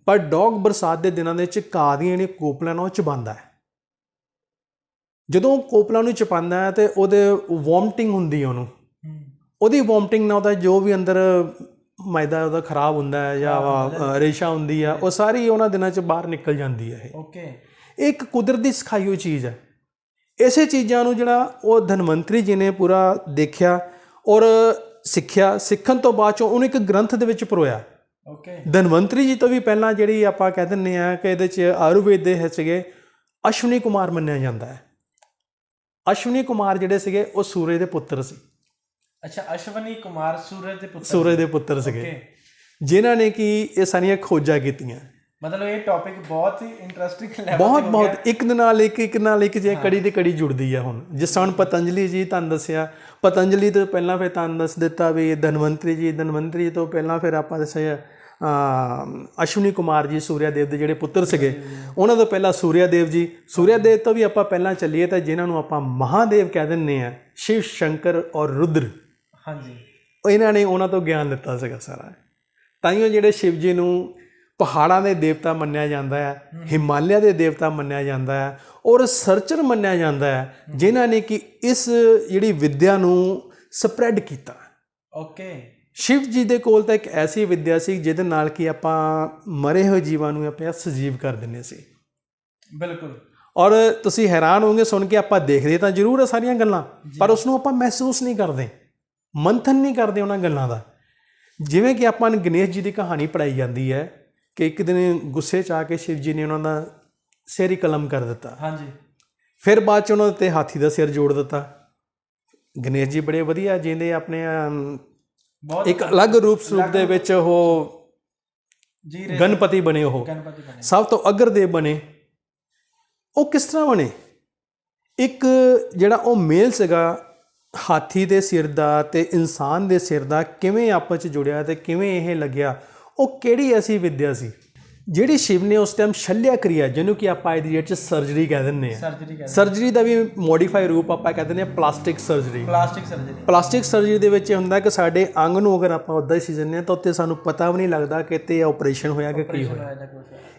ਪਰ ਡੌਗ ਬਰਸਾਤ ਦੇ ਦਿਨਾਂ ਦੇ ਵਿੱਚ ਘਾਹ ਦੀਆਂ ਜਿਹੜੀਆਂ ਕੋਪਲਾਂ ਨਾਲ ਉਹ ਚਬਾਉਂਦਾ ਹੈ। ਜਦੋਂ ਕੋਪਲਾਂ ਨੂੰ ਚਬਾਉਂਦਾ ਹੈ ਤੇ ਉਹਦੇ ਵੋਮਟਿੰਗ ਹੁੰਦੀ ਹੈ, ਉਹਦੀ ਵੋਮਟਿੰਗ ਨਾਲ ਉਹਦਾ ਜੋ ਵੀ ਅੰਦਰ ਮੈਦਾ ਉਹਦਾ ਖਰਾਬ ਹੁੰਦਾ ਹੈ ਜਾਂ ਰੇਸ਼ਾ ਹੁੰਦੀ ਆ, ਉਹ ਸਾਰੀ ਉਹਨਾਂ ਦਿਨਾਂ 'ਚ ਬਾਹਰ ਨਿਕਲ ਜਾਂਦੀ ਹੈ। ਇਹ ਇੱਕ ਕੁਦਰਤੀ ਸਿਖਾਈ ਹੋਈ ਚੀਜ਼ ਹੈ। ਇਸੇ ਚੀਜ਼ਾਂ ਨੂੰ ਜਿਹੜਾ ਉਹ ਧਨਵੰਤਰੀ ਜੀ ਨੇ ਪੂਰਾ ਦੇਖਿਆ ਔਰ ਸਿੱਖਿਆ, ਸਿੱਖਣ ਤੋਂ ਬਾਅਦ 'ਚੋਂ ਉਹਨੂੰ ਇੱਕ ਗ੍ਰੰਥ ਦੇ ਵਿੱਚ ਪਰੋਇਆ। ਧਨਵੰਤਰੀ ਜੀ ਤੋਂ ਵੀ ਪਹਿਲਾਂ ਜਿਹੜੀ ਆਪਾਂ ਕਹਿ ਦਿੰਦੇ ਹਾਂ ਕਿ ਇਹਦੇ 'ਚ ਆਯੁਰਵੇਦ ਦੇ ਸੀਗੇ ਅਸ਼ਵਨੀ ਕੁਮਾਰ ਮੰਨਿਆ ਜਾਂਦਾ ਹੈ। ਅਸ਼ਵਨੀ ਕੁਮਾਰ ਜਿਹੜੇ ਸੀਗੇ ਉਹ ਸੂਰਜ ਦੇ ਪੁੱਤਰ ਸੀ। ਅੱਛਾ, ਅਸ਼ਵਨੀ ਕੁਮਾਰ ਸੂਰਜ ਦੇ ਪੁੱਤਰ ਸੀਗੇ, ਜਿਨ੍ਹਾਂ ਨੇ ਕਿ ਇਹ ਸਾਰੀਆਂ ਖੋਜਾਂ ਕੀਤੀਆਂ। ਮਤਲਬ ਇਹ ਟੌਪਿਕ ਬਹੁਤ ਹੀ ਇੰਟਰਸਟਿੰਗ ਲੈਵਲ ਬਹੁਤ ਇੱਕ ਦੇ ਨਾਲ ਇੱਕ ਜੇ ਕੜੀ ਦੀ ਕੜੀ ਜੁੜਦੀ ਆ। ਹੁਣ ਜਿਸ ਤਰ੍ਹਾਂ ਪਤੰਜਲੀ ਜੀ ਤੁਹਾਨੂੰ ਦੱਸਿਆ, ਪਤੰਜਲੀ ਤੋਂ ਪਹਿਲਾਂ ਫਿਰ ਤੁਹਾਨੂੰ ਦੱਸ ਦਿੱਤਾ ਵੀ ਧਨਵੰਤਰੀ ਜੀ ਤੋਂ ਪਹਿਲਾਂ ਫਿਰ ਆਪਾਂ ਦੱਸਿਆ ਅਸ਼ਵਨੀ ਕੁਮਾਰ ਜੀ ਸੂਰਿਆ ਦੇਵ ਦੇ ਜਿਹੜੇ ਪੁੱਤਰ ਸੀਗੇ, ਉਹਨਾਂ ਤੋਂ ਪਹਿਲਾਂ ਸੂਰਿਆ ਦੇਵ ਜੀ। ਸੂਰਿਆ ਦੇਵ ਤੋਂ ਵੀ ਆਪਾਂ ਪਹਿਲਾਂ ਚੱਲੀਏ ਤਾਂ ਜਿਨ੍ਹਾਂ ਨੂੰ ਆਪਾਂ ਮਹਾਦੇਵ ਕਹਿ ਦਿੰਦੇ ਹਾਂ, ਸ਼ਿਵ, ਸ਼ੰਕਰ ਔਰ ਰੁਦਰ, ਹਾਂਜੀ, ਇਹਨਾਂ ਨੇ ਉਹਨਾਂ ਤੋਂ ਗਿਆਨ ਲਿੱਤਾ ਸੀਗਾ ਸਾਰਾ। ਤਾਈਓ ਜਿਹੜੇ ਸ਼ਿਵ ਜੀ ਨੂੰ ਪਹਾੜਾਂ ਦੇ ਦੇਵਤਾ ਮੰਨਿਆ ਜਾਂਦਾ ਹੈ, ਹਿਮਾਲਿਆ ਦੇ ਦੇਵਤਾ ਮੰਨਿਆ ਜਾਂਦਾ ਹੈ ਔਰ ਸਰਚਰ ਮੰਨਿਆ ਜਾਂਦਾ ਹੈ, ਜਿਨ੍ਹਾਂ ਨੇ ਕਿ ਇਸ ਜਿਹੜੀ ਵਿੱਦਿਆ ਨੂੰ ਸਪਰੈਡ ਕੀਤਾ। ਸ਼ਿਵ ਜੀ ਦੇ ਕੋਲ ਤਾਂ ਇੱਕ ਐਸੀ ਵਿੱਦਿਆ ਸੀ ਜਿਹਦੇ ਨਾਲ ਕਿ ਆਪਾਂ ਮਰੇ ਹੋਏ ਜੀਵਾਂ ਨੂੰ ਆਪਾਂ ਸਜੀਵ ਕਰ ਦਿੰਦੇ ਸੀ। ਬਿਲਕੁਲ। ਔਰ ਤੁਸੀਂ ਹੈਰਾਨ ਹੋਵੋਗੇ ਸੁਣ ਕੇ, ਆਪਾਂ ਦੇਖਦੇ ਤਾਂ ਜ਼ਰੂਰ ਆ ਸਾਰੀਆਂ ਗੱਲਾਂ, ਪਰ ਉਸਨੂੰ ਆਪਾਂ ਮਹਿਸੂਸ ਨਹੀਂ ਕਰਦੇ, ਮੰਥਨ ਨਹੀਂ ਕਰਦੇ ਉਹਨਾਂ ਗੱਲਾਂ ਦਾ। ਜਿਵੇਂ ਕਿ ਆਪਾਂ ਨੂੰ ਗਣੇਸ਼ ਜੀ ਦੀ ਕਹਾਣੀ ਪੜ੍ਹਾਈ ਜਾਂਦੀ ਹੈ ਕਿ ਇੱਕ ਦਿਨ ਗੁੱਸੇ 'ਚ ਆ ਕੇ ਸ਼ਿਵ ਜੀ ਨੇ ਉਹਨਾਂ ਦਾ ਸਿਰ ਹੀ ਕਲਮ ਕਰ ਦਿੱਤਾ। ਹਾਂਜੀ। ਫਿਰ ਬਾਅਦ 'ਚ ਉਹਨਾਂ 'ਤੇ ਹਾਥੀ ਦਾ ਸਿਰ ਜੋੜ ਦਿੱਤਾ। ਗਣੇਸ਼ ਜੀ ਬੜੇ ਵਧੀਆ ਜੀਂਦੇ ਆਪਣੇ ਇੱਕ ਅਲੱਗ ਰੂਪ ਦੇ ਵਿੱਚ ਉਹ ਜੀ ਗਣਪਤੀ ਬਣੇ, ਉਹ ਗਣਪਤੀ ਬਣੇ, ਸਭ ਤੋਂ ਅਗਰਦੇਵ ਬਣੇ। ਉਹ ਕਿਸ ਤਰ੍ਹਾਂ ਬਣੇ? ਇੱਕ ਜਿਹੜਾ ਉਹ ਮੇਲ ਸੀਗਾ ਹਾਥੀ ਦੇ ਸਿਰ ਦਾ ਤੇ ਇਨਸਾਨ ਦੇ ਸਿਰ ਦਾ, ਕਿਵੇਂ ਆਪਸ 'ਚ ਜੁੜਿਆ ਤੇ ਕਿਵੇਂ ਇਹ ਲੱਗਿਆ? ਉਹ ਕਿਹੜੀ ਐਸੀ ਵਿੱਦਿਆ ਸੀ ਜਿਹੜੀ ਸ਼ਿਵ ਨੇ ਉਸ ਟਾਈਮ ਸ਼ਲਿਆ ਕ੍ਰਿਆ, ਜਿਹਨੂੰ ਕਿ ਆਪਾਂ ਅੱਜ ਦੀ ਡੇਟ 'ਚ ਸਰਜਰੀ ਕਹਿ ਦਿੰਦੇ ਆ। ਸਰਜਰੀ ਦਾ ਵੀ ਮੋਡੀਫਾਈ ਰੂਪ ਆਪਾਂ ਕਹਿ ਦਿੰਦੇ ਆ ਪਲਾਸਟਿਕ ਸਰਜਰੀ। ਪਲਾਸਟਿਕ ਸਰਜਰੀ ਦੇ ਵਿੱਚ ਇਹ ਹੁੰਦਾ ਕਿ ਸਾਡੇ ਅੰਗ ਨੂੰ ਅਗਰ ਆਪਾਂ ਉੱਦਾਂ ਹੀ ਸੀ ਦਿੰਦੇ ਹਾਂ ਤਾਂ ਉੱਤੇ ਸਾਨੂੰ ਪਤਾ ਵੀ ਨਹੀਂ ਲੱਗਦਾ ਕਿ ਤੇ ਆਪਰੇਸ਼ਨ ਹੋਇਆ ਕਿ ਕੀ ਹੋਇਆ।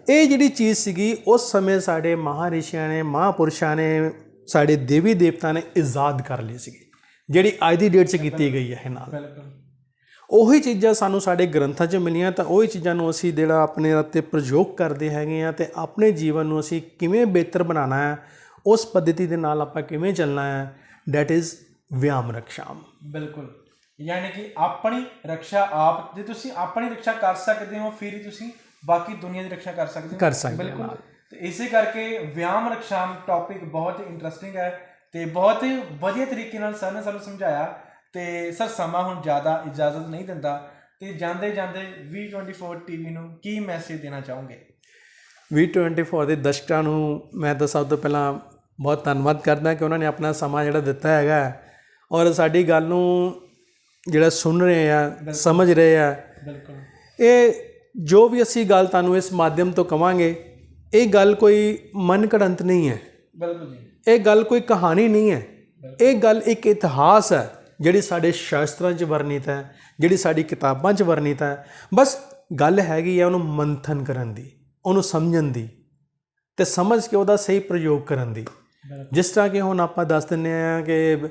ਇਹ ਜਿਹੜੀ ਚੀਜ਼ ਸੀਗੀ ਉਸ ਸਮੇਂ ਸਾਡੇ ਮਹਾਰਿਸ਼ੀਆਂ ਨੇ, ਮਹਾਂਪੁਰਸ਼ਾਂ ਨੇ, ਸਾਡੇ ਦੇਵੀ ਦੇਵਤਾ ਨੇ ਇਜਾਦ ਕਰ ਲਈ ਸੀਗੀ, ਜਿਹੜੀ ਅੱਜ ਦੀ ਡੇਟ 'ਚ ਕੀਤੀ ਗਈ ਹੈ। ਇਹ ਨਾਲ ਉਹੀ ਚੀਜ਼ਾਂ ਸਾਨੂੰ ਸਾਡੇ ਗ੍ਰੰਥਾਂ 'ਚ ਮਿਲੀਆਂ, ਤਾਂ ਉਹੀ ਚੀਜ਼ਾਂ ਨੂੰ ਅਸੀਂ ਜਿਹੜਾ ਆਪਣੇ ਉੱਤੇ ਪ੍ਰਯੋਗ ਕਰਦੇ ਹੈਗੇ ਆ ਅਤੇ ਆਪਣੇ ਜੀਵਨ ਨੂੰ ਅਸੀਂ ਕਿਵੇਂ ਬਿਹਤਰ ਬਣਾਉਣਾ ਹੈ, ਉਸ ਪੱਧਤੀ ਦੇ ਨਾਲ ਆਪਾਂ ਕਿਵੇਂ ਚੱਲਣਾ ਹੈ, ਡੈਟ ਇਜ਼ ਵਿਆਮ ਰਕਸ਼ਾਮ। ਬਿਲਕੁਲ, ਯਾਨੀ ਕਿ ਆਪਣੀ ਰਕਸ਼ਾ ਆਪ, ਜੇ ਤੁਸੀਂ ਆਪਣੀ ਰਕਸ਼ਾ ਕਰ ਸਕਦੇ ਹੋ ਫਿਰ ਹੀ ਤੁਸੀਂ ਬਾਕੀ ਦੁਨੀਆ ਦੀ ਰਕਸ਼ਾ ਕਰ ਸਕਦੇ ਹੋ। ਬਿਲਕੁਲ, ਤੇ ਇਸੇ ਕਰਕੇ ਵਿਆਮ ਰਕਸ਼ਾਮ ਟੌਪਿਕ ਬਹੁਤ ਇੰਟਰਸਟਿੰਗ ਹੈ ਤੇ ਬਹੁਤ ਹੀ ਵਧੀਆ ਤਰੀਕੇ ਨਾਲ ਸਰ ਨੇ ਸਾਨੂੰ ਸਮਝਾਇਆ। ਤੇ ਸਰ ਸਮਾਂ ਹੁਣ ਜ਼ਿਆਦਾ ਇਜਾਜ਼ਤ ਨਹੀਂ ਦਿੰਦਾ, ਤੇ ਜਾਂਦੇ ਜਾਂਦੇ V24 TV ਨੂੰ ਕੀ ਮੈਸੇਜ ਦੇਣਾ ਚਾਹੋਗੇ? V24 ਦੇ ਦਰਸ਼ਕਾਂ ਨੂੰ ਮੈਂ ਤਾਂ ਸਭ ਤੋਂ ਪਹਿਲਾਂ ਬਹੁਤ ਧੰਨਵਾਦ ਕਰਦਾ ਕਿ ਉਹਨਾਂ ਨੇ ਆਪਣਾ ਸਮਾਂ ਜਿਹੜਾ ਦਿੱਤਾ ਹੈਗਾ ਔਰ ਸਾਡੀ ਗੱਲ ਨੂੰ ਜਿਹੜਾ ਸੁਣ ਰਹੇ ਆ, ਸਮਝ ਰਹੇ ਆ। ਬਿਲਕੁਲ, ਇਹ ਜੋ ਵੀ ਅਸੀਂ ਗੱਲ ਤੁਹਾਨੂੰ ਇਸ ਮਾਧਿਅਮ ਤੋਂ ਕਵਾਂਗੇ, ਇਹ ਗੱਲ ਕੋਈ ਮਨ ਘੜੰਤ ਨਹੀਂ ਹੈ। ਬਿਲਕੁਲ ਜੀ, ਇਹ ਗੱਲ ਕੋਈ ਕਹਾਣੀ ਨਹੀਂ ਹੈ। ਇਹ ਗੱਲ ਇੱਕ ਇਤਿਹਾਸ ਹੈ ਜਿਹੜੀ ਸਾਡੇ ਸ਼ਾਸਤਰਾਂ 'ਚ ਵਰਣਿਤ ਹੈ, ਜਿਹੜੀ ਸਾਡੀ ਕਿਤਾਬਾਂ 'ਚ ਵਰਣਿਤ ਹੈ। ਬਸ ਗੱਲ ਹੈਗੀ ਹੈ ਉਹਨੂੰ ਮੰਥਨ ਕਰਨ ਦੀ, ਉਹਨੂੰ ਸਮਝਣ ਦੀ ਅਤੇ ਸਮਝ ਕੇ ਉਹਦਾ ਸਹੀ ਪ੍ਰਯੋਗ ਕਰਨ ਦੀ। ਜਿਸ ਤਰ੍ਹਾਂ ਕਿ ਹੁਣ ਆਪਾਂ ਦੱਸ ਦਿੰਦੇ ਹਾਂ ਕਿ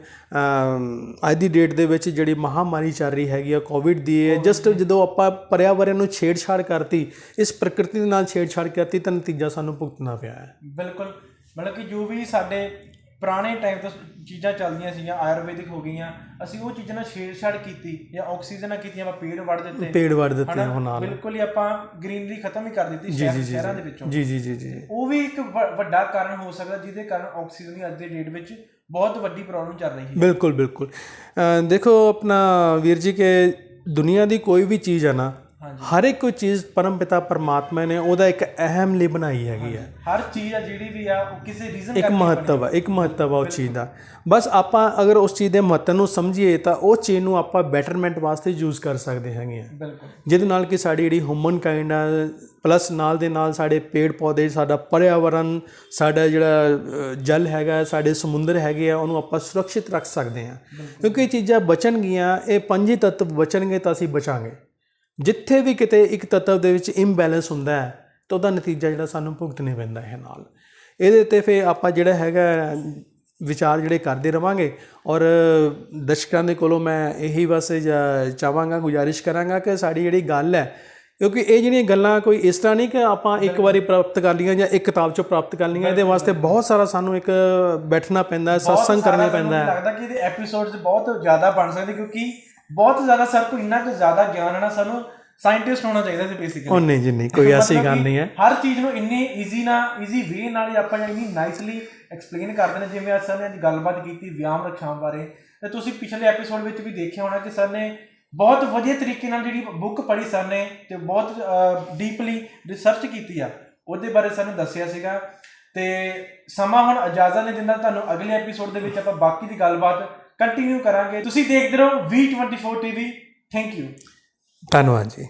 ਅੱਜ ਦੀ ਡੇਟ ਦੇ ਵਿੱਚ ਜਿਹੜੀ ਮਹਾਂਮਾਰੀ ਚੱਲ ਰਹੀ ਹੈਗੀ ਆ ਕੋਵਿਡ ਦੀ, ਜਸਟ ਜਦੋਂ ਆਪਾਂ ਪਰਿਆਵਰਨ ਨੂੰ ਛੇੜਛਾੜ ਕਰਤੀ, ਇਸ ਪ੍ਰਕਿਰਤੀ ਦੇ ਨਾਲ ਛੇੜਛਾੜ ਕਰਤੀ, ਤਾਂ ਨਤੀਜਾ ਸਾਨੂੰ ਭੁਗਤਣਾ ਪਿਆ ਹੈ। ਬਿਲਕੁਲ, ਮਤਲਬ ਕਿ ਜੋ ਵੀ ਸਾਡੇ ਪੁਰਾਣੇ ਟਾਈਮ ਤੋਂ ਚੀਜ਼ਾਂ ਚੱਲਦੀਆਂ ਸੀਗੀਆਂ, ਆਯੁਰਵੈਦਿਕ ਹੋ ਗਈਆਂ, ਅਸੀਂ ਉਹ ਚੀਜ਼ਾਂ ਨਾਲ ਛੇੜਛਾੜ ਕੀਤੀ ਜਾਂ ਆਕਸੀਜਨ ਨਾਲ ਕੀਤੀ, ਆਪਾਂ ਪੇੜ ਵੱਢ ਦਿੱਤੇ ਹੁਣ ਨਾਲ, ਬਿਲਕੁਲ ਹੀ ਆਪਾਂ ਗ੍ਰੀਨਰੀ ਖਤਮ ਹੀ ਕਰ ਦਿੱਤੀ ਸ਼ਹਿਰਾਂ ਦੇ ਵਿੱਚੋਂ। ਜੀ, ਉਹ ਵੀ ਇੱਕ ਵੱਡਾ ਕਾਰਨ ਹੋ ਸਕਦਾ ਜਿਹਦੇ ਕਾਰਨ ਆਕਸੀਜਨ ਦੀ ਅੱਜ ਦੀ ਡੇਟ ਵਿੱਚ ਬਹੁਤ ਵੱਡੀ ਪ੍ਰੋਬਲਮ ਚੱਲ ਰਹੀ ਹੈ। ਬਿਲਕੁਲ ਦੇਖੋ ਆਪਣਾ ਵੀਰ ਜੀ ਕਿ ਦੁਨੀਆ ਦੀ ਕੋਈ ਵੀ ਚੀਜ਼ ਹੈ ਨਾ, ਹਰ ਇੱਕ ਕੋਈ ਚੀਜ਼ ਪਰਮ ਪਿਤਾ ਪਰਮਾਤਮਾ ਨੇ ਉਹਦਾ ਇੱਕ ਅਹਿਮ ਲਈ ਬਣਾਈ ਹੈਗੀ ਹੈ। ਹਰ ਚੀਜ਼ ਆ ਜਿਹੜੀ ਵੀ ਆ ਉਹ ਕਿਸੇ ਰੀਜ਼ਨ ਇੱਕ ਮਹੱਤਵ ਆ ਉਸ ਚੀਜ਼ ਦਾ। ਬਸ ਆਪਾਂ ਅਗਰ ਉਸ ਚੀਜ਼ ਦੇ ਮਹੱਤਵ ਨੂੰ ਸਮਝੀਏ ਤਾਂ ਉਹ ਚੀਜ਼ ਨੂੰ ਆਪਾਂ ਬੈਟਰਮੈਂਟ ਵਾਸਤੇ ਯੂਜ਼ ਕਰ ਸਕਦੇ ਹੈਗੇ ਆ। ਬਿਲਕੁਲ, ਜਿਹਦੇ ਨਾਲ ਕਿ ਸਾਡੀ ਜਿਹੜੀ ਹਿਊਮਨ ਕਾਈਂਡ ਆ, ਪਲੱਸ ਨਾਲ ਦੇ ਨਾਲ ਸਾਡੇ ਪੇੜ ਪੌਦੇ, ਸਾਡਾ ਪਰਿਆਵਰਨ, ਸਾਡਾ ਜਿਹੜਾ ਜਲ ਹੈਗਾ, ਸਾਡੇ ਸਮੁੰਦਰ ਹੈਗੇ ਆ, ਉਹਨੂੰ ਆਪਾਂ ਸੁਰੱਖਿਅਤ ਰੱਖ ਸਕਦੇ ਹਾਂ। ਕਿਉਂਕਿ ਇਹ ਚੀਜ਼ਾਂ ਬਚਣਗੀਆਂ, ਇਹ ਪੰਜ ਹੀ ਤੱਤ ਬਚਣਗੇ ਤਾਂ ਅਸੀਂ ਬਚਾਂਗੇ। ਜਿੱਥੇ ਵੀ ਕਿਤੇ ਇੱਕ ਤੱਤਵ ਦੇ ਵਿੱਚ ਇੰਬੈਲੈਂਸ ਹੁੰਦਾ ਹੈ ਤਾਂ ਉਹਦਾ ਨਤੀਜਾ ਜਿਹੜਾ ਸਾਨੂੰ ਭੁਗਤਣੇ ਪੈਂਦਾ ਹੈ। ਨਾਲ ਇਹਦੇ 'ਤੇ ਫਿਰ ਆਪਾਂ ਜਿਹੜਾ ਹੈਗਾ ਵਿਚਾਰ ਜਿਹੜੇ ਕਰਦੇ ਰਵਾਂਗੇ। ਔਰ ਦਰਸ਼ਕਾਂ ਦੇ ਕੋਲੋਂ ਮੈਂ ਇਹੀ ਬਸ ਚਾਹਾਂਗਾ, ਗੁਜ਼ਾਰਿਸ਼ ਕਰਾਂਗਾ ਕਿ ਸਾਡੀ ਜਿਹੜੀ ਗੱਲ ਹੈ, ਕਿਉਂਕਿ ਇਹ ਜਿਹੜੀਆਂ ਗੱਲਾਂ ਕੋਈ ਇਸ ਤਰ੍ਹਾਂ ਨਹੀਂ ਕਿ ਆਪਾਂ ਇੱਕ ਵਾਰੀ ਪ੍ਰਾਪਤ ਕਰ ਲਈਆਂ ਜਾਂ ਇੱਕ ਕਿਤਾਬ 'ਚੋਂ ਪ੍ਰਾਪਤ ਕਰ ਲਈਆਂ। ਇਹਦੇ ਵਾਸਤੇ ਬਹੁਤ ਸਾਰਾ ਸਾਨੂੰ ਇੱਕ ਬੈਠਣਾ ਪੈਂਦਾ, ਸਤਸੰਗ ਕਰਨਾ ਪੈਂਦਾ ਹੈ। ਲੱਗਦਾ ਕਿ ਇਹਦੇ ਐਪੀਸੋਡਸ ਬਹੁਤ ਜ਼ਿਆਦਾ ਬਣ ਸਕਦੇ, ਕਿਉਂਕਿ ਬਹੁਤ ਜ਼ਿਆਦਾ ਸਰ ਕੋਲ ਇੰਨਾ ਕੁ ਜ਼ਿਆਦਾ ਗਿਆਨ ਹੈ ਨਾ, ਸਾਨੂੰ ਸਾਇੰਟਿਸਟ ਹੋਣਾ ਚਾਹੀਦਾ ਸੀ ਬੇਸਿਕਲੀ। ਉਹ ਨਹੀਂ ਜੀ, ਨਹੀਂ ਕੋਈ ਐਸੀ ਗੱਲ ਨਹੀਂ ਹੈ। ਹਰ ਚੀਜ਼ ਨੂੰ ਇੰਨੀ ਈਜ਼ੀ ਵੇ ਨਾਲ ਹੀ ਆਪਾਂ ਇੰਨੀ ਨਾਈਸਲੀ ਐਕਸਪਲੇਨ ਕਰਦੇ ਨੇ। ਜਿਵੇਂ ਸਰ ਨੇ ਅੱਜ ਗੱਲਬਾਤ ਕੀਤੀ ਵਿਆਮ ਰਕਸ਼ਾਮ ਬਾਰੇ, ਤੇ ਤੁਸੀਂ ਪਿਛਲੇ ਐਪੀਸੋਡ ਵਿੱਚ ਵੀ ਦੇਖਿਆ ਹੋਣਾ ਕਿ ਸਰ ਨੇ ਬਹੁਤ ਵਧੀਆ ਤਰੀਕੇ ਨਾਲ ਜਿਹੜੀ ਬੁੱਕ ਪੜ੍ਹੀ ਸਰ ਨੇ, ਤੇ ਬਹੁਤ ਡੀਪਲੀ ਰਿਸਰਚ ਕੀਤੀ ਆ, ਉਹਦੇ ਬਾਰੇ ਸਰ ਨੇ ਦੱਸਿਆ ਸੀਗਾ। ਤੇ ਸਮਾਂ ਹੁਣ ਇਜਾਜ਼ਤ ਨਹੀਂ ਦਿੰਦਾ, ਤੁਹਾਨੂੰ ਅਗਲੇ ਐਪੀਸੋਡ ਦੇ ਵਿੱਚ ਆਪਾਂ ਬਾਕੀ ਦੀ ਗੱਲਬਾਤ ਕੰਟੀਨਿਊ ਕਰਾਂਗੇ। ਤੁਸੀਂ ਦੇਖਦੇ ਰਹੋ V24 TV। ਥੈਂਕ ਯੂ, ਧੰਨਵਾਦ ਜੀ।